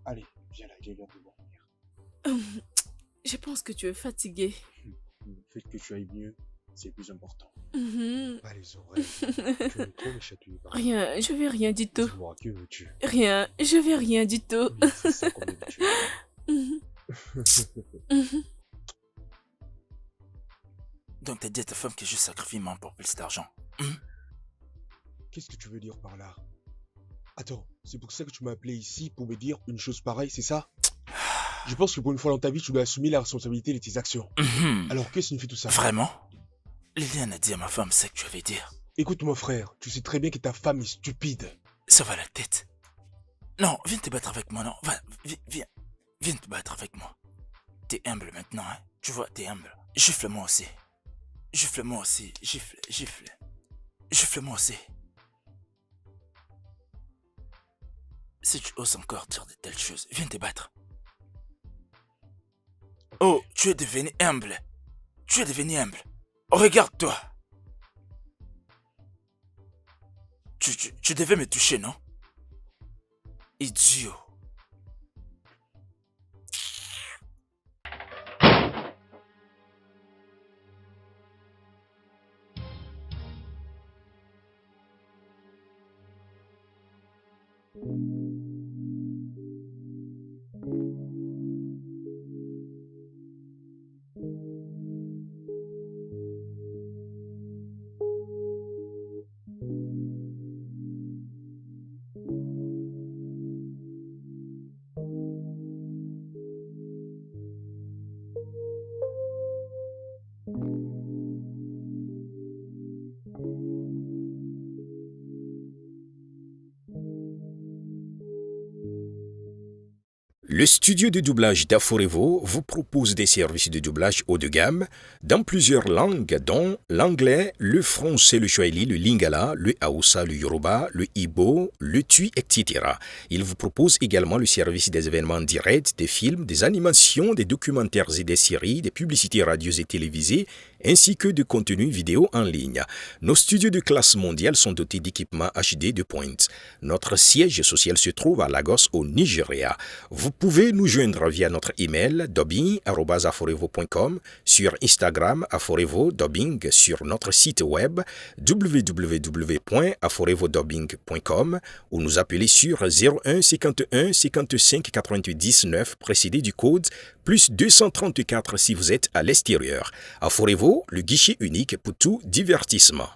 Allez, viens là, il est l'heure de dormir. Je pense que tu es fatigué. Le fait que tu ailles mieux, c'est le plus important. Pas les oreilles. Tu es trop chatouillé par Rien, je vais rien du tout. Dis-moi, que veux-tu? Rien, je vais rien du tout. Oui, c'est ça qu'on aime, tu Donc t'as dit à ta femme que je sacrifie maman pour plus d'argent. Qu'est-ce que tu veux dire par là? Attends, c'est pour ça que tu m'as appelé ici pour me dire une chose pareille, c'est ça? Je pense que pour une fois dans ta vie, tu dois assumer la responsabilité de tes actions. Alors que signifie tout ça? Vraiment? Liliane a dit à ma femme ce que tu avais dire. Écoute mon frère, tu sais très bien que ta femme est stupide. Ça va la tête. Non, viens te battre avec moi, non. Viens te battre avec moi. T'es humble maintenant, hein. Tu vois, t'es humble. Gifle-moi aussi. Gifle-moi aussi. Gifle. Gifle-moi aussi. Si tu oses encore dire de telles choses, viens te battre. Oh, tu es devenu humble. Tu es devenu humble. Regarde-toi. Tu devais me toucher, non? Idiot. Le studio de doublage d'Aforevo vous propose des services de doublage haut de gamme dans plusieurs langues dont l'anglais, le français, le swahili, le lingala, le hausa, le yoruba, le ibo, le tui, etc. Il vous propose également le service des événements directs, des films, des animations, des documentaires et des séries, des publicités radios et télévisées, ainsi que de contenus vidéo en ligne. Nos studios de classe mondiale sont dotés d'équipements HD de pointe. Notre siège social se trouve à Lagos au Nigeria. Vous pouvez nous joindre via notre email dubbing@aforevo.com, sur Instagram aforevo-dubbing, sur notre site web www.aforevodubbing.com ou nous appeler sur 01 51 55 88 19 précédé du code plus 234 si vous êtes à l'extérieur. Aforevo, le guichet unique pour tout divertissement.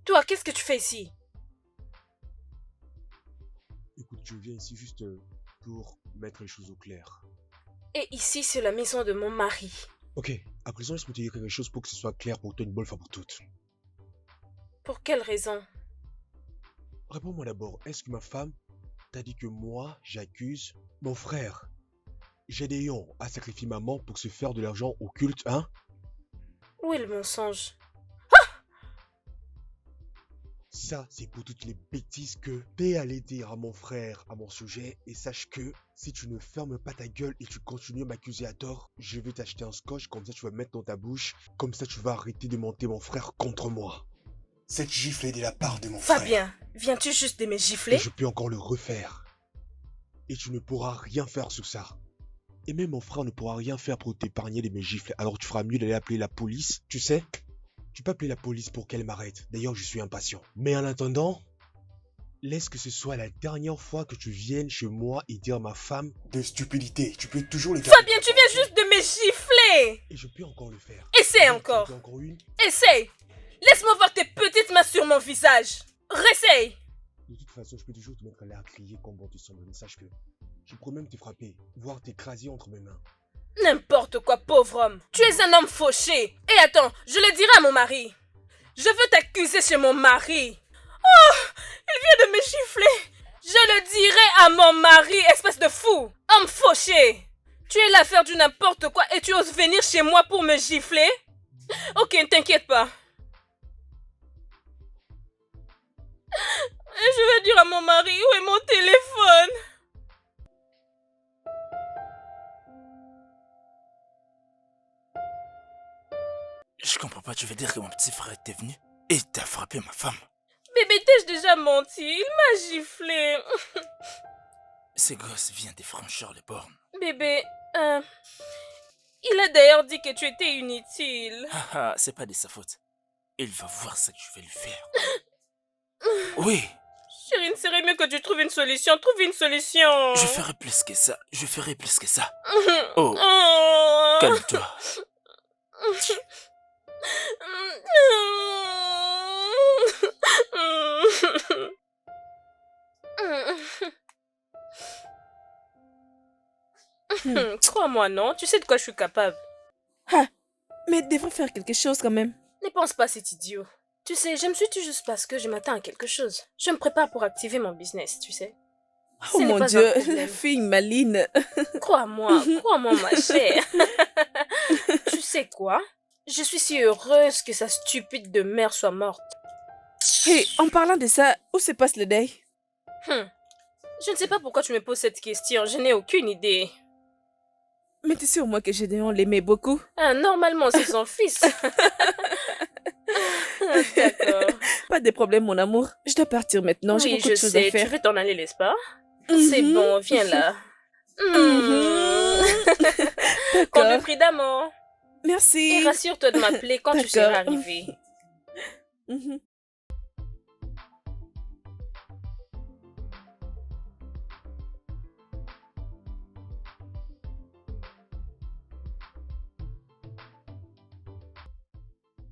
Toi, qu'est-ce que tu fais ici? Écoute, je viens ici juste pour mettre les choses au clair. Et ici, c'est la maison de mon mari. Ok, à présent, laisse-moi te dire quelque chose pour que ce soit clair pour toi une bonne fois pour toutes. Pour quelle raison? Réponds-moi d'abord, est-ce que ma femme t'a dit que moi, j'accuse mon frère Gédéon a sacrifié maman pour se faire de l'argent occulte, hein? Où est le mensonge? Ça, c'est pour toutes les bêtises que t'es allé dire à mon frère à mon sujet. Et sache que si tu ne fermes pas ta gueule et tu continues à m'accuser à tort, je vais t'acheter un scotch, comme ça tu vas mettre dans ta bouche. Comme ça tu vas arrêter de monter mon frère contre moi. Cette gifle est de la part de mon frère. Fabien, viens-tu juste de me gifler? Et je peux encore le refaire. Et tu ne pourras rien faire sur ça. Et même mon frère ne pourra rien faire pour t'épargner de mes gifles. Alors tu feras mieux d'aller appeler la police. Tu sais, tu peux appeler la police pour qu'elle m'arrête. D'ailleurs, je suis impatient. Mais en attendant, laisse que ce soit la dernière fois que tu viennes chez moi et dire à ma femme De stupidité, tu peux toujours les garder. Fabien, tu viens juste de me gifler. et je peux encore le faire. Essaie Donc, encore. tu en veux encore une? Essaye. Laisse-moi voir tes petites mains sur mon visage. Réessaye. De toute façon, je peux toujours te mettre là à crier comme bon tu sembles. Mais sache que je pourrais même te frapper, voire t'écraser entre mes mains. N'importe quoi, pauvre homme. Tu es un homme fauché. Et attends, je le dirai à mon mari. Je veux t'accuser chez mon mari. Oh, il vient de me gifler. Je le dirai à mon mari, espèce de fou. Homme fauché. Tu es là à faire du n'importe quoi et tu oses venir chez moi pour me gifler? Ok, ne t'inquiète pas. Je vais dire à mon mari où est mon téléphone. Je comprends pas, tu veux dire que mon petit frère était venu et t'as frappé ma femme. Bébé, t'ai-je déjà menti? Il m'a giflé. Ces gosses viennent de franchir les bornes. Bébé, il a d'ailleurs dit que tu étais inutile. Haha, c'est pas de sa faute. Il va voir ce que je vais lui faire. Oui, Chérie, il serait mieux que tu trouves une solution. Trouve une solution. je ferai plus que ça. Je ferai plus que ça. Oh. Oh, calme-toi. Crois-moi, non? Tu sais de quoi je suis capable. Ah, mais devrait faire quelque chose quand même. Ne pense pas, c'est idiot. Tu sais, je me suis dit juste parce que je m'attends à quelque chose. Je me prépare pour activer mon business, tu sais. Oh Ce n'est mon pas un Dieu, problème. la fille maline. Crois-moi, ma chère. Tu sais quoi? Je suis si heureuse que sa stupide de mère soit morte. Hé, en parlant de ça, où se passe le deuil? Je ne sais pas pourquoi tu me poses cette question, je n'ai aucune idée. Mais t'es sûr moi que Gédéon l'aimait beaucoup? Ah, normalement, c'est son fils. D'accord. Pas de problème, mon amour. Je dois partir maintenant, j'ai Oui, beaucoup je de choses à sais, tu faire. veux t'en aller, n'est-ce pas? C'est bon, viens là. Compte D'accord. le prix d'amour. Merci. Et rassure-toi de m'appeler quand tu seras arrivé. Mhm.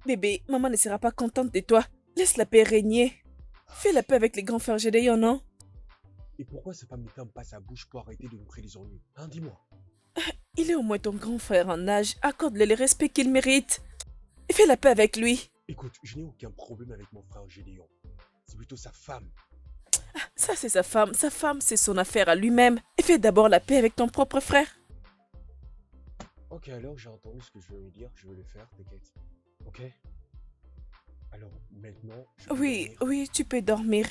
Bébé, maman ne sera pas contente de toi. Laisse la paix régner. Fais la paix avec les grands frères Gédéon, non? Et pourquoi cette femme n'éteint pas sa bouche pour arrêter de nous créer des ennuis? Hein, dis-moi. Il est au moins ton grand frère en âge. Accorde-le le respect qu'il mérite. Et fais la paix avec lui. Écoute, je n'ai aucun problème avec mon frère Gédéon. C'est plutôt sa femme. Ça, c'est sa femme. Sa femme, c'est son affaire à lui-même. Et fais d'abord la paix avec ton propre frère. Ok, alors j'ai entendu ce que je veux lui dire, je vais le faire, t'inquiète. Ok? Alors, maintenant, je vais Oui, dormir. oui, tu peux dormir.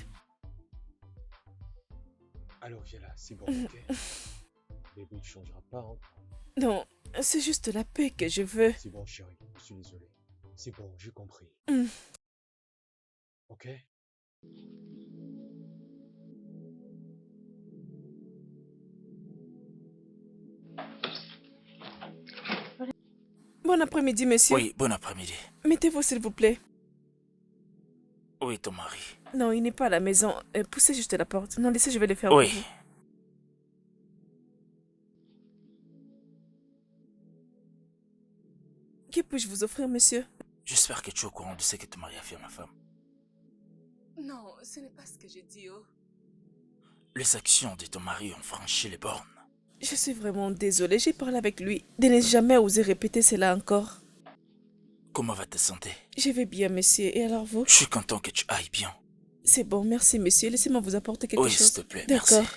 Alors viens là, c'est bon, ok? Bébé, tu changeras pas, hein? Non, c'est juste la paix que je veux. C'est bon, chérie, je suis désolé. C'est bon, j'ai compris. Mm. Ok? Bon après-midi, monsieur. Oui, bon après-midi. Mettez-vous, s'il vous plaît. Oui, ton mari. Non, il n'est pas à la maison. Poussez juste la porte. Non, laissez, je vais le faire Oui. pour vous. Que puis-je vous offrir, monsieur? J'espère que tu es au courant de ce que ton mari a fait à ma femme. Non, ce n'est pas ce que j'ai dit, oh. Les actions de ton mari ont franchi les bornes. Je suis vraiment désolée, j'ai parlé avec lui. De ne jamais oser répéter cela encore. Comment va ta santé? Je vais bien, monsieur. Et alors vous? Je suis content que tu ailles bien. C'est bon, merci, monsieur. Laissez-moi vous apporter quelque Oui, chose. s'il te plaît, merci. D'accord.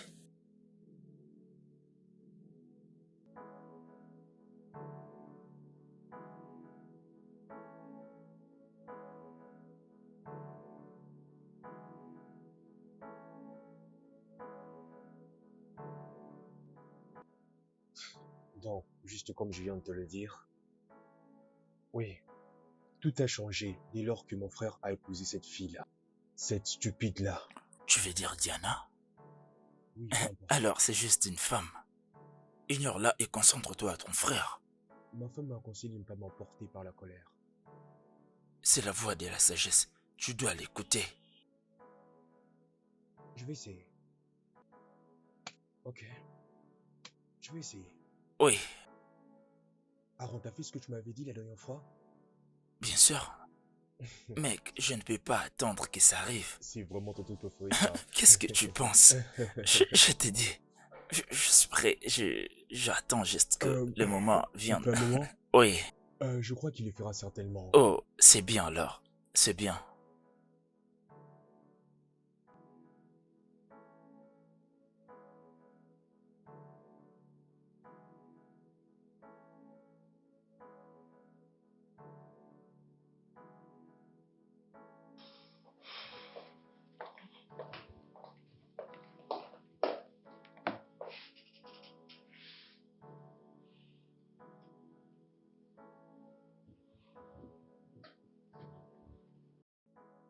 Donc, juste comme je viens de te le dire, oui, tout a changé dès lors que mon frère a épousé cette fille-là. Cette stupide-là. Tu veux dire Diana? Oui, peu importe. Alors, c'est juste une femme. Ignore-la et concentre-toi à ton frère. Ma femme m'a conseillé de ne pas m'emporter par la colère. C'est la voix de la sagesse. Tu dois l'écouter. Je vais essayer. Ok. Je vais essayer. Oui, Aaron, t'as fait ce que tu m'avais dit la dernière fois? bien sûr. Mec, je ne peux pas attendre que ça arrive. C'est vraiment ton truc préféré, ça. Qu'est-ce que tu penses? Je t'ai dit. Je suis prêt. J'attends juste que le moment vienne. Un moment? Oui. Je crois qu'il le fera certainement. Oh, c'est bien alors. C'est bien.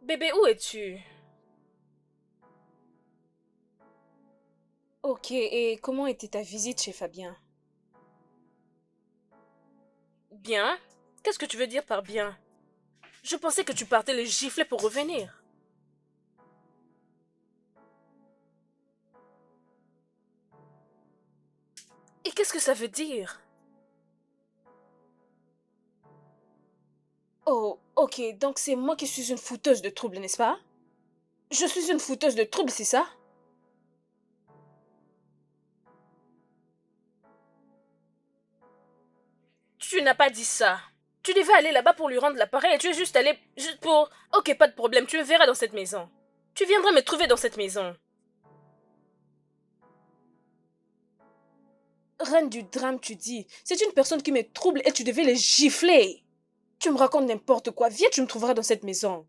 Bébé, où es-tu? Ok, et comment était ta visite chez Fabien? Bien? Qu'est-ce que tu veux dire par bien? Je pensais que tu partais les gifler pour revenir. Et qu'est-ce que ça veut dire? Oh, ok, donc c'est moi qui suis une fouteuse de troubles, n'est-ce pas? Je suis une fouteuse de troubles, c'est ça? Tu n'as pas dit ça. Tu devais aller là-bas pour lui rendre l'appareil et tu es juste allé juste pour... Ok, pas de problème, tu me verras dans cette maison. Tu viendras me trouver dans cette maison. Reine du drame, tu dis. C'est une personne qui me trouble et tu devais les gifler. Tu me racontes n'importe quoi. Viens, tu me trouveras dans cette maison.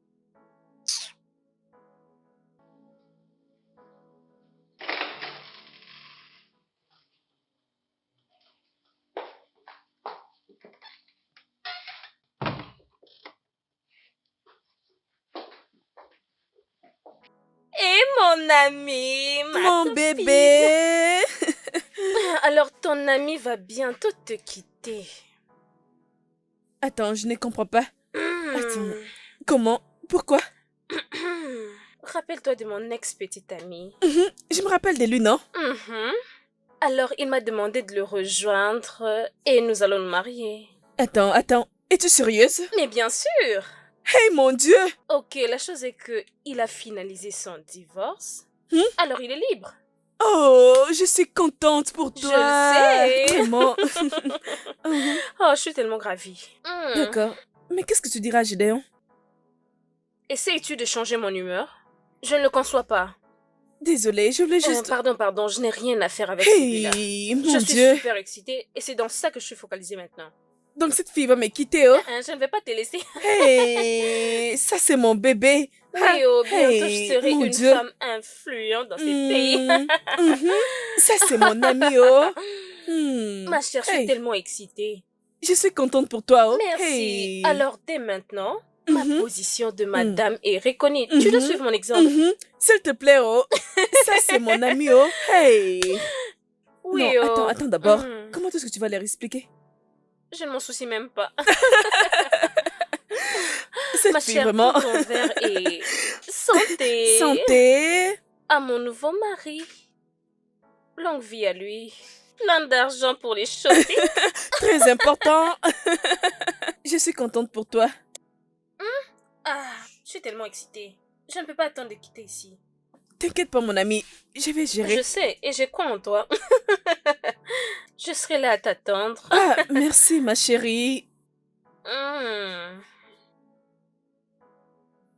Et mon ami, Mon copine. bébé. Alors ton ami va bientôt te quitter. Attends, je ne comprends pas. Attends, comment? Pourquoi? Rappelle-toi de mon ex-petit ami. Je me rappelle de lui, non? Alors il m'a demandé de le rejoindre et nous allons nous marier. Attends. Es-tu sérieuse? Mais bien sûr. Hey, mon Dieu! Ok, la chose est que il a finalisé son divorce. Alors il est libre. Oh, je suis contente pour Je toi. le sais. Vraiment. Oh, je suis tellement ravie. D'accord. Mais qu'est-ce que tu diras à Gédéon? Essayes-tu de changer mon humeur? Je ne le conçois pas. Désolée, je voulais juste... Pardon, je n'ai rien à faire avec celui-là. Hey, mon Je suis Dieu. super excitée et c'est dans ça que je suis focalisée maintenant. Donc cette fille va me quitter, oh? Je ne vais pas te laisser. Hey, ça c'est mon bébé. Oui, oh, bientôt Hey, je serai mon une Dieu. femme influente dans ces pays. Ça c'est mon ami, oh. Ma chère, je suis Hey, tellement excitée. je suis contente pour toi, oh. Merci. Hey. Alors, dès maintenant, ma position de madame est reconnue. Tu Mhm. dois suivre mon exemple. S'il te plaît, oh. Ça c'est mon ami, oh. Hey. Oui, Non, oh. attends d'abord. Mhm. Comment est-ce que tu vas leur expliquer? Je ne m'en soucie même pas. Cette Ma fille, chère, vraiment. prends ton verre et santé. Santé. À mon nouveau mari. Longue vie à lui. Plein d'argent pour les shopping. Très important. Je suis contente pour toi. Ah, je suis tellement excitée. Je ne peux pas attendre de quitter ici. T'inquiète pas, mon ami. Je vais gérer. Je sais, et je crois en toi. Je serai là à t'attendre. Ah, merci, ma chérie.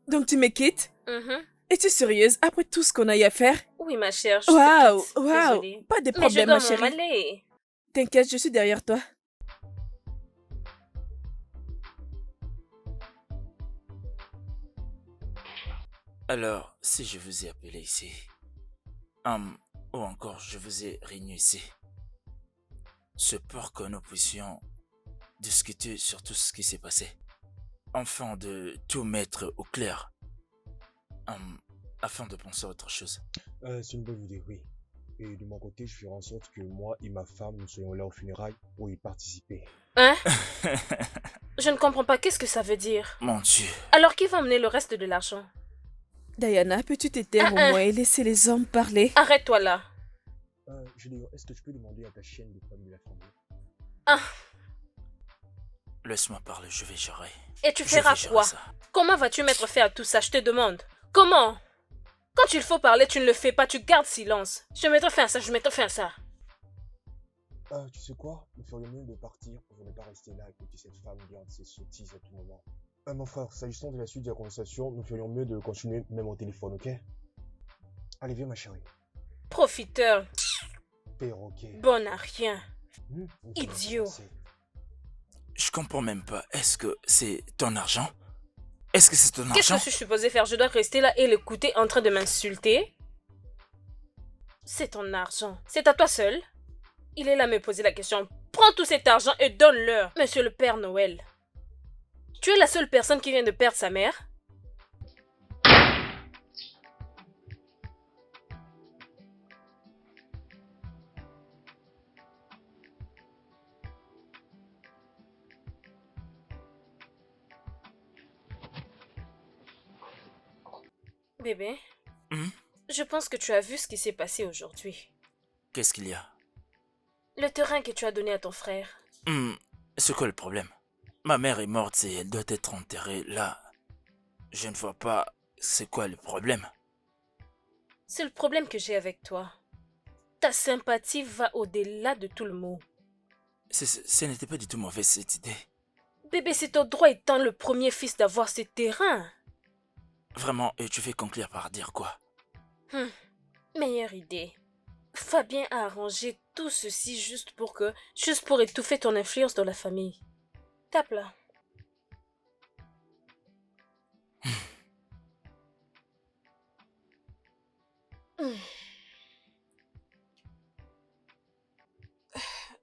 Donc, tu me quittes? Es-tu sérieuse après tout ce qu'on a eu à faire? Oui, ma chère, je Waouh, te quitte. waouh. Désolée. Pas de Mais je problème, dois ma m'en chérie. aller. T'inquiète, je suis derrière toi. Alors, si je vous ai appelé ici, ou encore je vous ai réuni ici, c'est pour que nous puissions discuter sur tout ce qui s'est passé, afin de tout mettre au clair, afin de penser à autre chose. C'est une bonne idée, oui. Et de mon côté, je ferai en sorte que moi et ma femme, nous soyons là aux funérailles pour y participer. Hein? Je ne comprends pas, qu'est-ce que ça veut dire? Mon Dieu. Alors qui va emmener le reste de l'argent? Diana, peux-tu te taire au moins et laisser les hommes parler? Arrête-toi là. Julie, est-ce que tu peux demander à ta chienne de prendre de la famille? Ah, Laisse-moi parler, je vais gérer. et tu Je feras vais gérer quoi? ça. Comment vas-tu mettre fin à tout ça, je te demande? Comment? Quand il faut parler, tu ne le fais pas, tu gardes silence. Je mettrai fin à ça, je mettrai fin à ça. Tu sais quoi? Nous ferions mieux de partir pour ne pas rester là et que cette femme garde ses sottises à tout moment. Mon frère, s'agissant de la suite de la conversation, nous ferions mieux de continuer même au téléphone, ok? Allez, viens ma chérie. Profiteur, Perroquet. bon à rien. Nous sommes Idiot. français. Je comprends même pas. Est-ce que c'est ton argent? Est-ce que c'est ton Qu'est-ce argent? que je suis supposée faire? Je dois rester là et l'écouter en train de m'insulter? C'est ton argent. C'est à toi seul? Il est là à me poser la question. Prends tout cet argent et donne-leur, Monsieur le Père Noël. Tu es la seule personne qui vient de perdre sa mère? Bébé, je pense que tu as vu ce qui s'est passé aujourd'hui. Qu'est-ce qu'il y a? Le terrain que tu as donné à ton frère. C'est quoi le problème? Ma mère est morte et elle doit être enterrée là. Je ne vois pas c'est quoi le problème. C'est le problème que j'ai avec toi. Ta sympathie va au-delà de tout le mot. Ce n'était pas du tout mauvais cette idée. Bébé, c'est ton droit étant le premier fils d'avoir ce terrain. Vraiment, et tu fais conclure par dire quoi? Meilleure idée. Fabien a arrangé tout ceci juste pour étouffer ton influence dans la famille. Tape là.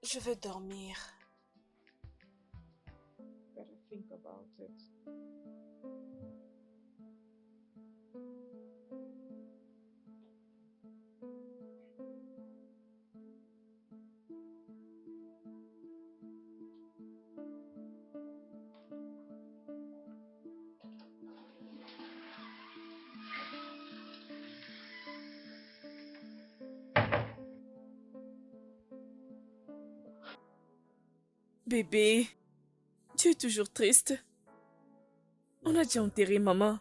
Je veux dormir. Better think about it. Bébé, tu es toujours triste. On a déjà enterré maman.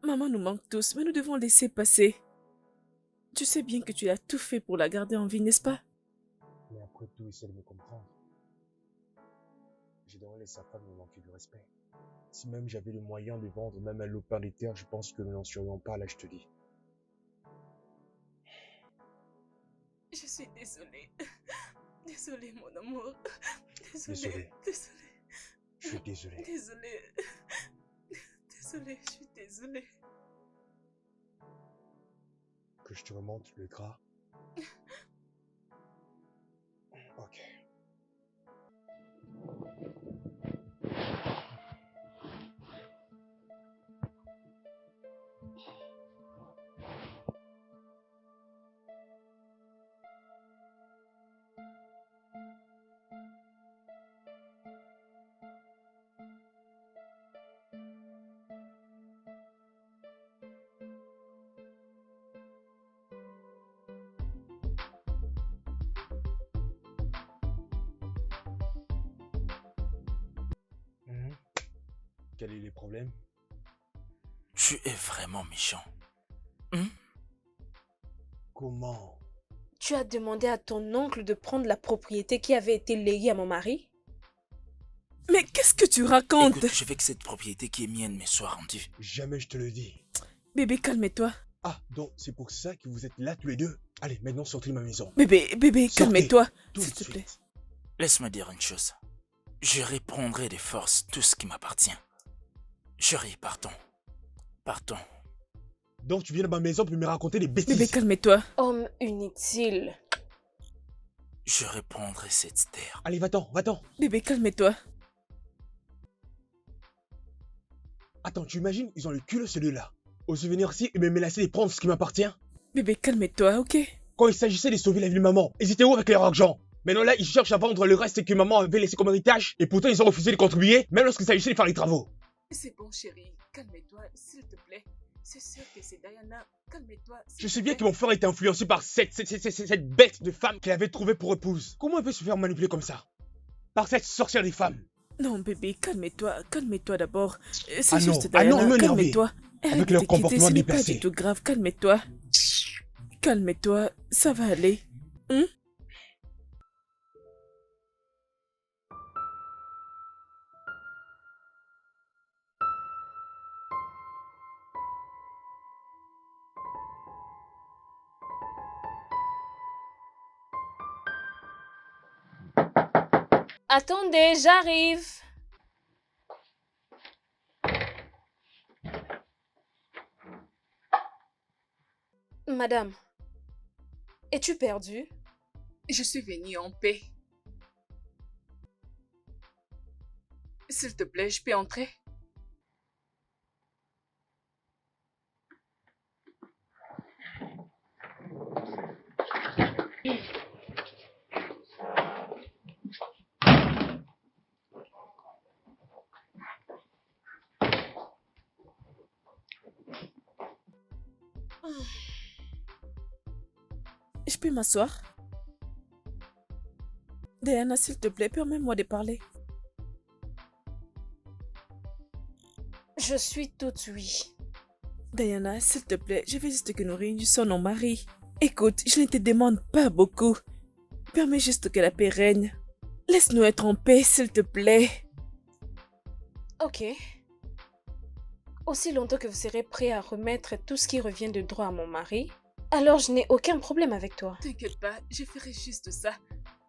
Maman nous manque tous, mais nous devons laisser passer. Tu sais bien que tu as tout fait pour la garder en vie, n'est-ce pas? Mais après tout, essaie de me comprendre. J'ai donné laisser sa femme me manquer de respect. Si même j'avais le moyen de vendre même un lopin des terres, je pense que nous n'en serions pas là, je te dis. Je suis désolée. Désolée, mon amour. Désolé. Je suis désolé. Désolée. Désolée, je suis désolée. Que je te remonte le gras. Ok. Quel est le problème? Tu es vraiment méchant. Comment? Tu as demandé à ton oncle de prendre la propriété qui avait été léguée à mon mari? Mais qu'est-ce que tu racontes? Écoute, je veux que cette propriété qui est mienne me soit rendue. Jamais je te le dis. Bébé, calme-toi. Ah, donc c'est pour ça que vous êtes là tous les deux? Allez, maintenant sortez de ma maison. Bébé, Sortez. calme-toi. Tout S'il de te plaît. suite. Laisse-moi dire une chose. Je reprendrai de force tout ce qui m'appartient. Chérie, partons. Partons. Donc tu viens de ma maison pour me raconter des bêtises. Bébé, calme-toi. Homme inutile. Je reprendrai cette terre. Allez, va-t'en, va-t'en. Bébé, calme-toi. Attends, tu imagines, ils ont le cul celui-là. Au souvenir-ci, ils me menaçaient de prendre ce qui m'appartient. Bébé, calme-toi, ok? Quand il s'agissait de sauver la vie de maman, ils étaient où avec leur argent? Maintenant là, ils cherchent à vendre le reste que maman avait laissé comme héritage, et pourtant ils ont refusé de contribuer, même lorsqu'il s'agissait de faire les travaux. C'est bon, chérie. Calme-toi, s'il te plaît. C'est sûr que c'est Diana. Calme-toi. Je sais bien que mon frère était influencé par cette bête de femme qu'il avait trouvée pour épouse. Comment elle peut se faire manipuler comme ça? Par cette sorcière des femmes. Non, bébé, calme-toi. Calme-toi d'abord. C'est Ah non, juste ah Diana. non, il me Calme-toi. Avec Arrête leur de quitter, comportement ce n'est pas déplacé. du tout grave. Calme-toi. Calme-toi. Ça va aller. Hein? Attendez, j'arrive. Madame, es-tu perdue? Je suis venue en paix. S'il te plaît, je peux entrer? Je peux m'asseoir? Diana, s'il te plaît, permets-moi de parler. Je suis toute oui. Diana, s'il te plaît, je veux juste que nous réunissions nos maris. Écoute, je ne te demande pas beaucoup. Permets juste que la paix règne. Laisse-nous être en paix, s'il te plaît. Ok. Aussi longtemps que vous serez prêt à remettre tout ce qui revient de droit à mon mari, alors je n'ai aucun problème avec toi. T'inquiète pas, je ferai juste ça.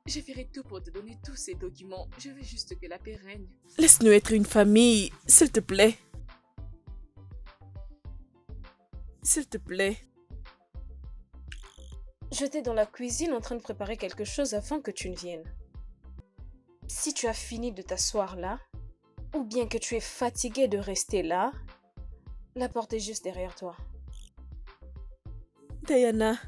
Je ferai tout pour te donner tous ces documents. Je veux juste que la paix règne. Laisse-nous être une famille, s'il te plaît. S'il te plaît. J'étais dans la cuisine en train de préparer quelque chose avant que tu ne viennes. Si tu as fini de t'asseoir là, ou bien que tu es fatigué de rester là, la porte est juste derrière toi. Diana.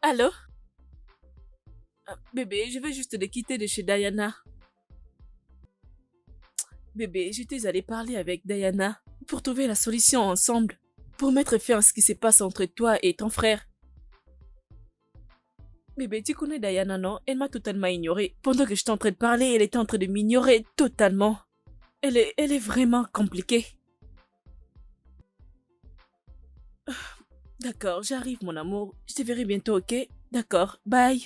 Allô? Bébé, je veux juste te quitter de chez Diana. Bébé, j'étais allée parler avec Diana pour trouver la solution ensemble, pour mettre fin à ce qui se passe entre toi et ton frère. Bébé, tu connais Diana, non? Elle m'a totalement ignorée. Pendant que j'étais en train de parler, elle était en train de m'ignorer totalement. Elle est vraiment compliquée. D'accord, j'arrive, mon amour. Je te verrai bientôt, ok? D'accord, bye.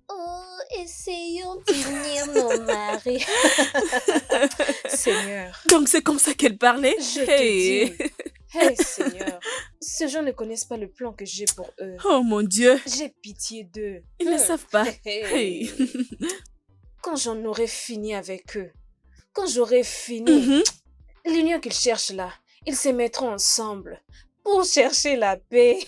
Oh, essayons d'unir nos maris. Seigneur. Donc c'est comme ça qu'elle parlait? Je te dis. Hey Seigneur, ces gens ne connaissent pas le plan que j'ai pour eux. Oh mon Dieu. J'ai pitié d'eux. Ils ne savent pas. Hey. Quand j'en aurai fini avec eux, quand j'aurai fini, l'union qu'ils cherchent là, ils se mettront ensemble pour chercher la paix.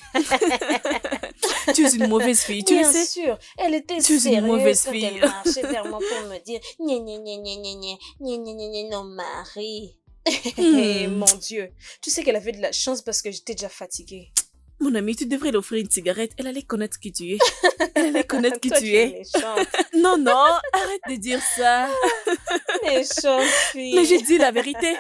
Tu es une mauvaise fille, tu le sais? Bien sûr, elle était Tu es une sérieuse mauvaise quand fille. elle marchait vers moi pour me dire « Gna gna gna gna gna gna, gna gna gna gna, non mari ». Mon Dieu, tu sais qu'elle avait de la chance parce que j'étais déjà fatiguée. Mon ami, tu devrais l'offrir une cigarette. Elle allait connaître qui tu es. Elle allait connaître qui Toi, tu es. méchante. Non, non, arrête de dire ça. Méchante fille. Mais j'ai dit la vérité.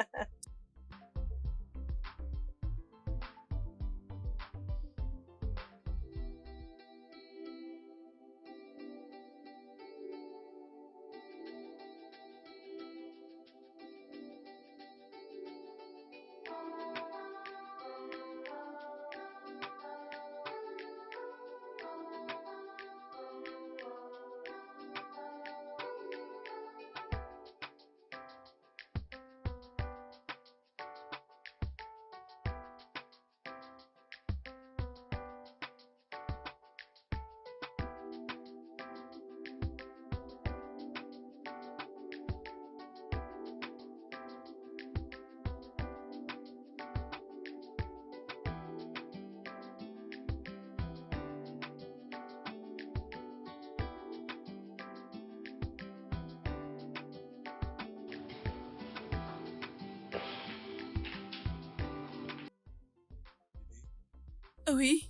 Oui.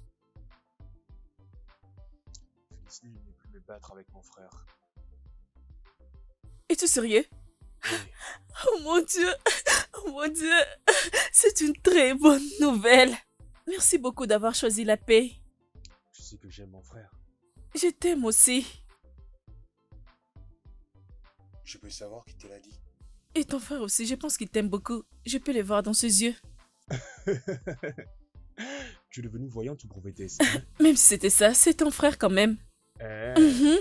Felicity n'est plus me battre avec mon frère. Es-tu sérieux? Oui, Oh mon Dieu! Oh mon Dieu! C'est une très bonne nouvelle. Merci beaucoup d'avoir choisi la paix. tu sais que j'aime mon frère. Je t'aime aussi. Je peux savoir qui te l'a dit. Et ton frère aussi, je pense qu'il t'aime beaucoup. Je peux le voir dans ses yeux. Tu es devenue voyante ou prophétesse, hein? Même si c'était ça, c'est ton frère quand même. Eh, Mhm.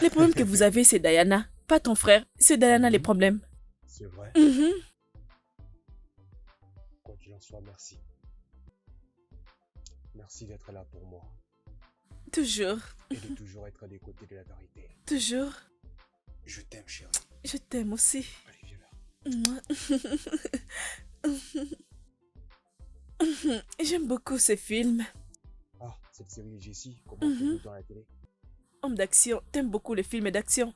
Les problèmes que vous avez, c'est Diana. Pas ton frère. C'est Diana les Mhm. problèmes. c'est vrai. Mhm. Quoi qu'il en soit, merci. Merci d'être là pour moi Toujours. et de toujours être des côtés de la vérité. Toujours. Je t'aime, chérie. Je t'aime aussi. Allez, viens là. Mouah. J'aime beaucoup ces films. Ah, cette série Jessie, comment Mhm. tu dans la télé? Homme d'action. T'aimes beaucoup les films d'action.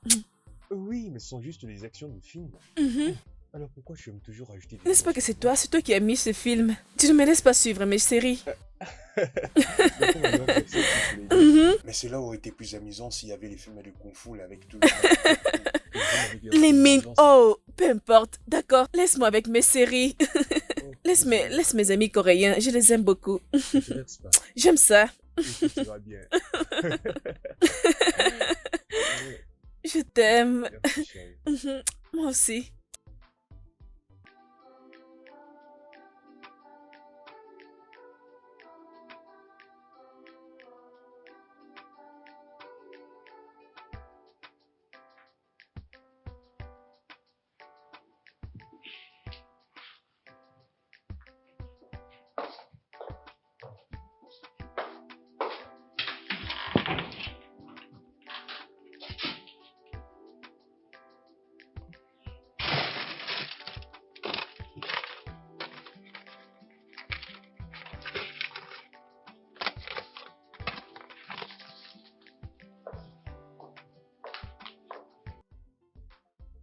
Oui, mais ce sont juste des actions de films. Mhm. Alors pourquoi tu aimes toujours ajouter des N'est-ce pas que émotions? c'est toi qui as mis ce film? Tu ne me laisses pas suivre mes séries. Donc, on va dire que c'est tous les deux. Mhm. Mais cela aurait été plus amusant s'il y avait les films de Kung Fu là, avec tout le Les films avec Les scènes mines. d'ambiance. Oh, peu importe. D'accord, laisse-moi avec mes séries. Oh, Laisse mes amis coréens, je les aime beaucoup. ne te laisse pas. J'aime ça. Écoute, tu vas bien. Ouais, Je t'aime. merci, chérie. Mhm. Moi aussi.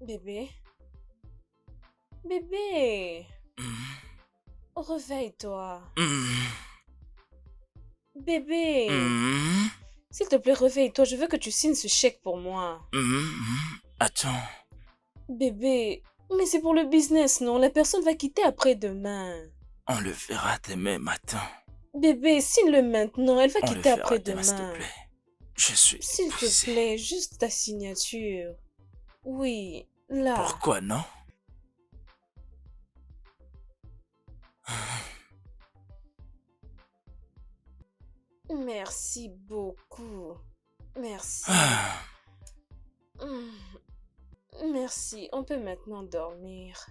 Bébé. Bébé. Réveille-toi. Bébé. S'il te plaît, réveille-toi. Je veux que tu signes ce chèque pour moi. Attends. Bébé. Mais c'est pour le business, non? La personne va quitter après-demain. On le verra demain matin. Bébé, signe-le maintenant. Elle va On le quitter verra demain, s'il te après-demain. plaît. Je suis S'il te épuisé. plaît, juste ta signature. Oui, là. Pourquoi non? Merci beaucoup. Merci. Ah. Hmm. Merci. On peut maintenant dormir.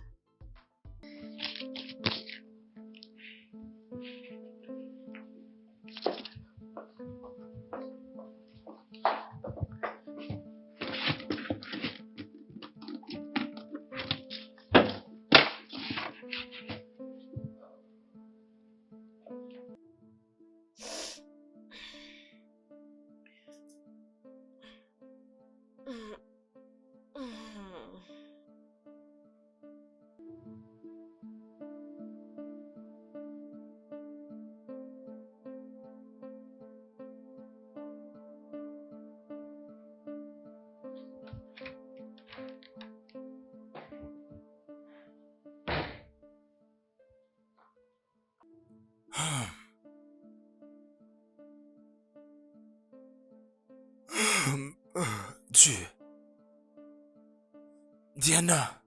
Dieu. Diana.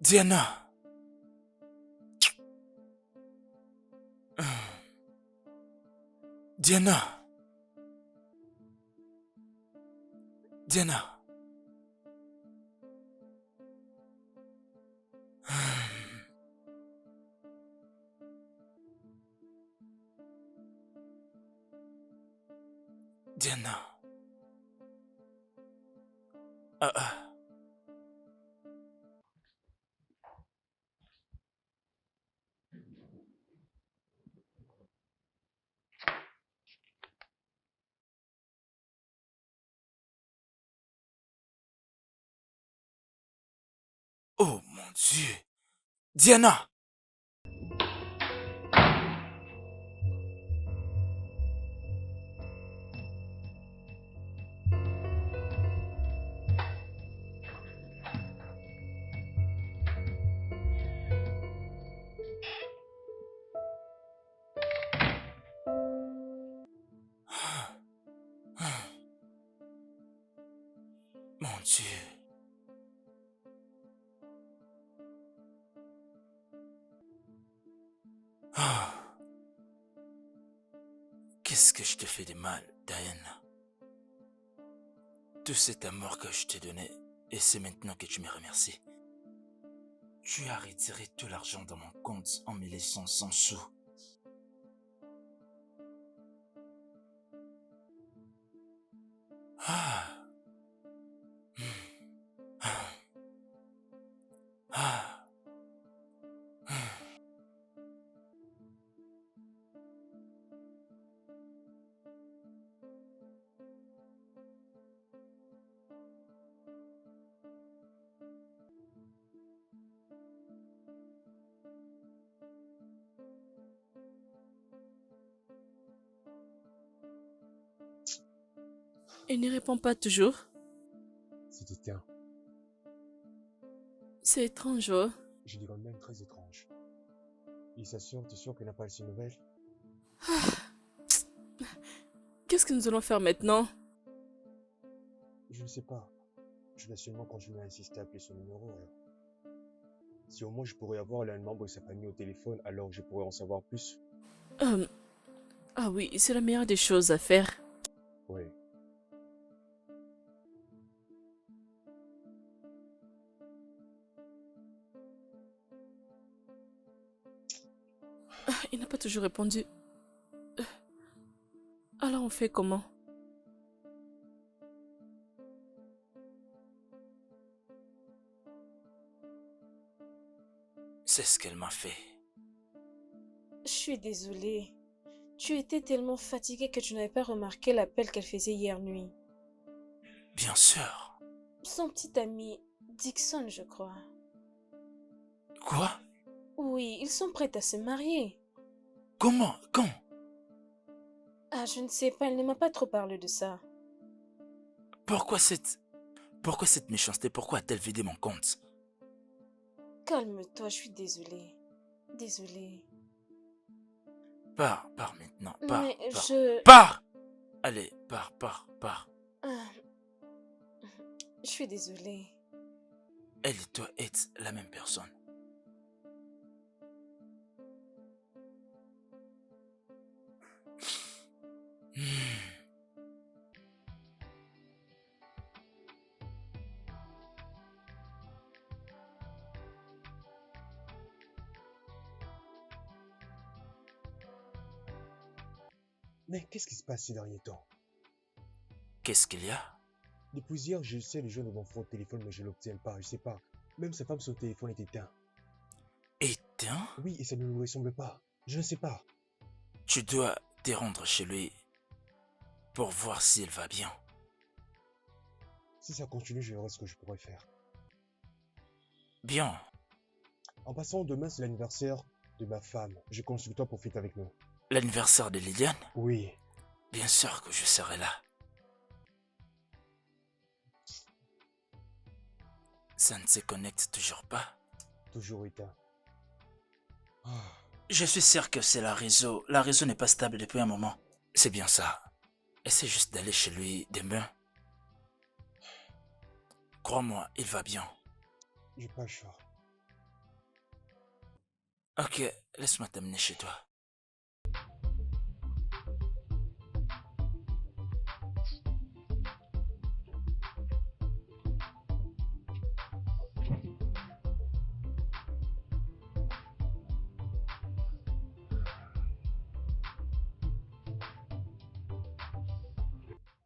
Diana. Diana. Diana. Diana. Oh mon Dieu. Diana. Dieu. Ah. Qu'est-ce que je te fais de mal, Diane? Tout cet amour que je t'ai donné, et c'est maintenant que tu me remercies. Tu as retiré tout l'argent dans mon compte en me laissant sans sous. Ah. Ah. Ah. Il ne répond pas toujours. C'est éteint. C'est étrange, oh. Je dirais même très étrange. Il s'assure, t'es sûr qu'elle n'a pas ses nouvelles? Qu'est-ce que nous allons faire maintenant? Je ne sais pas. Je vais seulement continuer à insister à appeler son numéro alors. Si au moins je pourrais avoir un membre de sa famille au téléphone, alors je pourrais en savoir plus. Ah oui, c'est la meilleure des choses à faire. Ouais. Il n'a pas toujours répondu. Alors on fait comment? C'est ce qu'elle m'a fait. Je suis désolée. Tu étais tellement fatiguée que tu n'avais pas remarqué l'appel qu'elle faisait hier nuit. Bien sûr. Son petit ami, Dixon, je crois. Quoi? Oui, ils sont prêts à se marier. Comment? Quand? Ah, je ne sais pas, elle ne m'a pas trop parlé de ça. Pourquoi cette méchanceté? Pourquoi a-t-elle vidé mon compte? Calme-toi, je suis désolée. Désolée. Pars maintenant, pars, Mais pars. je... Pars! Allez, pars. Ah, je suis désolée. Elle et toi êtes la même personne. Mais qu'est-ce qui se passe ces derniers temps? Qu'est-ce qu'il y a? Depuis hier, j'essaie de joindre mon frère au téléphone, mais je l'obtiens pas, je sais pas. Même sa femme, son téléphone est éteint. Éteint? Oui, et ça ne lui ressemble pas. Je ne sais pas. Tu dois te rendre chez lui pour voir s'il va bien. Si ça continue, je verrai ce que je pourrais faire. Bien. En passant, demain, c'est l'anniversaire de ma femme. Je compte sur toi pour fêter avec nous. L'anniversaire de Liliane? Oui. Bien sûr que je serai là. Ça ne se connecte toujours pas. Toujours éteint. Ah. Je suis sûr que c'est la réseau. La réseau n'est pas stable depuis un moment. C'est bien ça. Essaie juste d'aller chez lui demain. Crois-moi, il va bien. J'ai pas le choix. Ok, laisse-moi t'amener chez toi.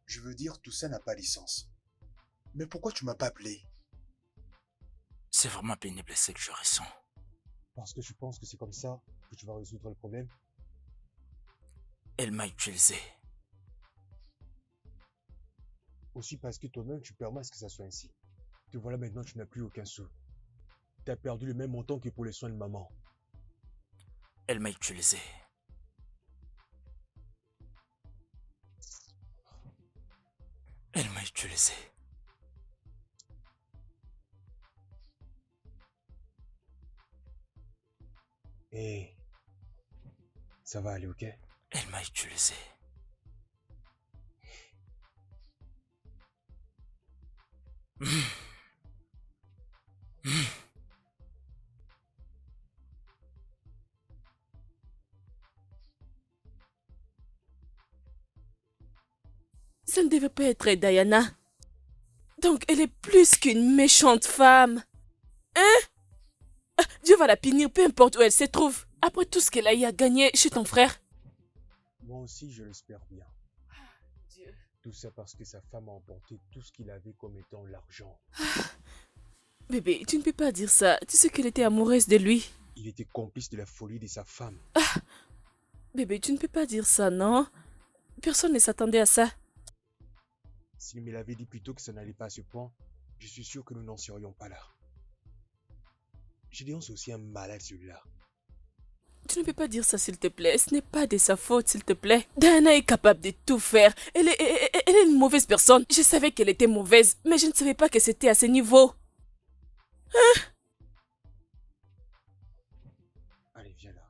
Je veux dire, tout ça n'a pas licence. Mais pourquoi tu m'as pas appelé? C'est vraiment pénible ce que je ressens. Parce que je pense que c'est comme ça que tu vas résoudre le problème. Elle m'a utilisé. Aussi parce que toi-même, tu permets à ce que ça soit ainsi. Te voilà maintenant, tu n'as plus aucun sou. Tu as perdu le même montant que pour les soins de maman. Elle m'a utilisé. Elle m'a utilisé. Hé, ça va aller, ok? Elle m'a utilisé. Ça ne devait pas être Diana. Donc elle est plus qu'une méchante femme. Hein? Ah, Dieu va la punir, peu importe où elle se trouve. Après tout ce qu'elle a eu à gagner chez ton frère. Moi aussi, je l'espère bien. Dieu. Tout ça parce que sa femme a emporté tout ce qu'il avait comme étant l'argent. Bébé, tu ne peux pas dire ça. Tu sais qu'elle était amoureuse de lui. Il était complice de la folie de sa femme. Bébé, tu ne peux pas dire ça, non? Personne ne s'attendait à ça. S'il me l'avait dit plus tôt que ça n'allait pas à ce point, je suis sûr que nous n'en serions pas là. Gédéon, c'est aussi un malade celui-là. Tu ne peux pas dire ça, s'il te plaît. Ce n'est pas de sa faute, s'il te plaît. Diana est capable de tout faire. Elle est une mauvaise personne. Je savais qu'elle était mauvaise, mais je ne savais pas que c'était à ce niveau. Allez, viens là.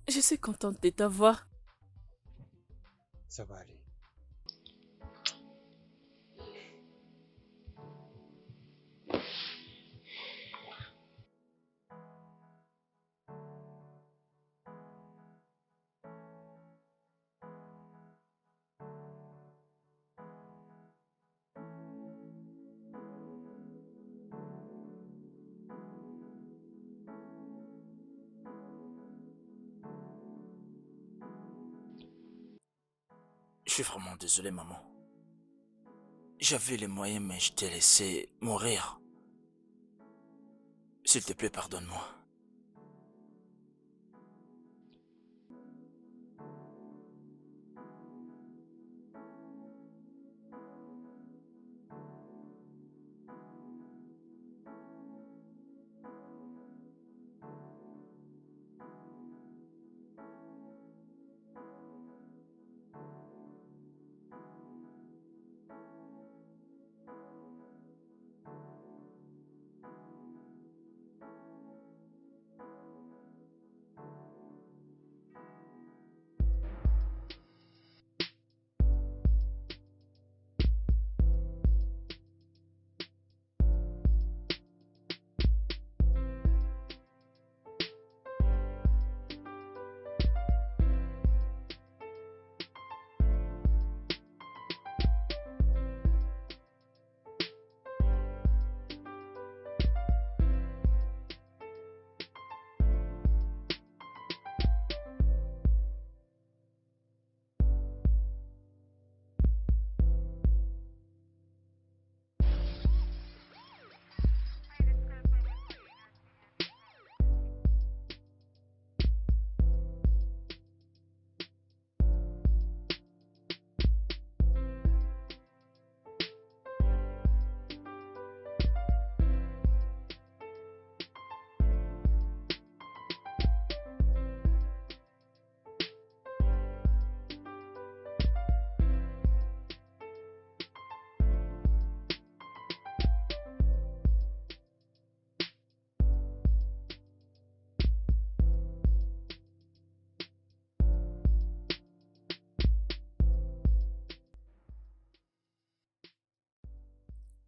Je suis contente de t'avoir. Ça va aller. Je suis vraiment désolé, maman. J'avais les moyens, mais je t'ai laissé mourir. S'il te plaît, pardonne-moi.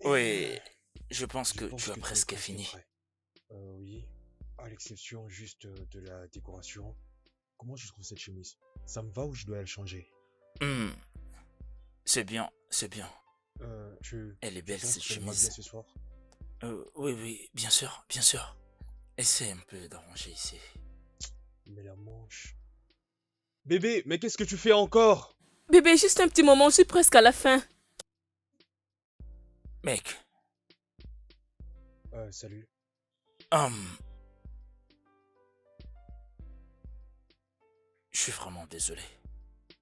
Oui, je pense que tu as presque fini. Oui, à l'exception juste de la décoration. Comment je trouve cette chemise? Ça me va ou je dois la changer? C'est bien, c'est bien. Elle est belle penses cette que ça me va bien chemise. ce soir? Oui, bien sûr, bien sûr. Essaie un peu d'arranger ici. Mais la manche... Bébé, mais qu'est-ce que tu fais encore? Bébé, juste un petit moment, je suis presque à la fin. Mec, Salut. je suis vraiment désolé.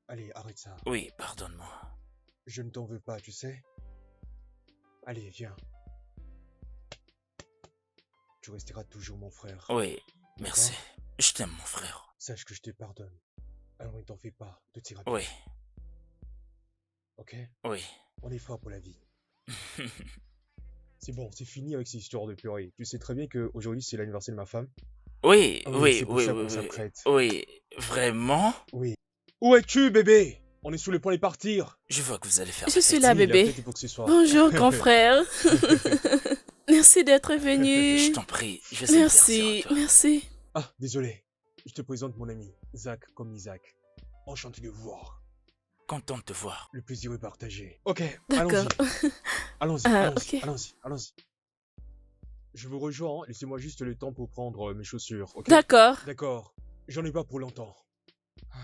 Allez, arrête ça. Oui, pardonne-moi. Je ne t'en veux pas, tu sais. Allez, viens. Tu resteras toujours mon frère. Oui, merci. Je t'aime, mon frère. Sache que je te pardonne. Alors ne t'en fais pas, tout ira bien. Oui, Ok? oui. On est frères pour la vie. C'est bon, c'est fini avec ces histoires de purée. Tu sais très bien qu'aujourd'hui c'est l'anniversaire de ma femme. Oui, Ah oui, c'est pour oui, ça oui, qu'on oui. s'apprête. Oui, vraiment? Oui. Où es-tu, bébé? On est sous le point de partir. Je vois que vous allez faire Je la suis fête. là, Oui, la bébé. fête, il faut que ce soit. Bonjour, grand frère. Merci d'être Je venu. t'en prie, je sais bien Merci, sur toi. merci. Ah, désolé. Je te présente mon ami, Zach comme Isaac. Enchanté de vous voir. Content de te voir. Le plaisir est partagé. Ok, D'accord. allons-y. Allons-y, Ah, allons-y, ok. allons-y, allons-y. Je vous rejoins, laissez-moi juste le temps pour prendre mes chaussures, ok? D'accord. D'accord, j'en ai pas pour longtemps. Ah.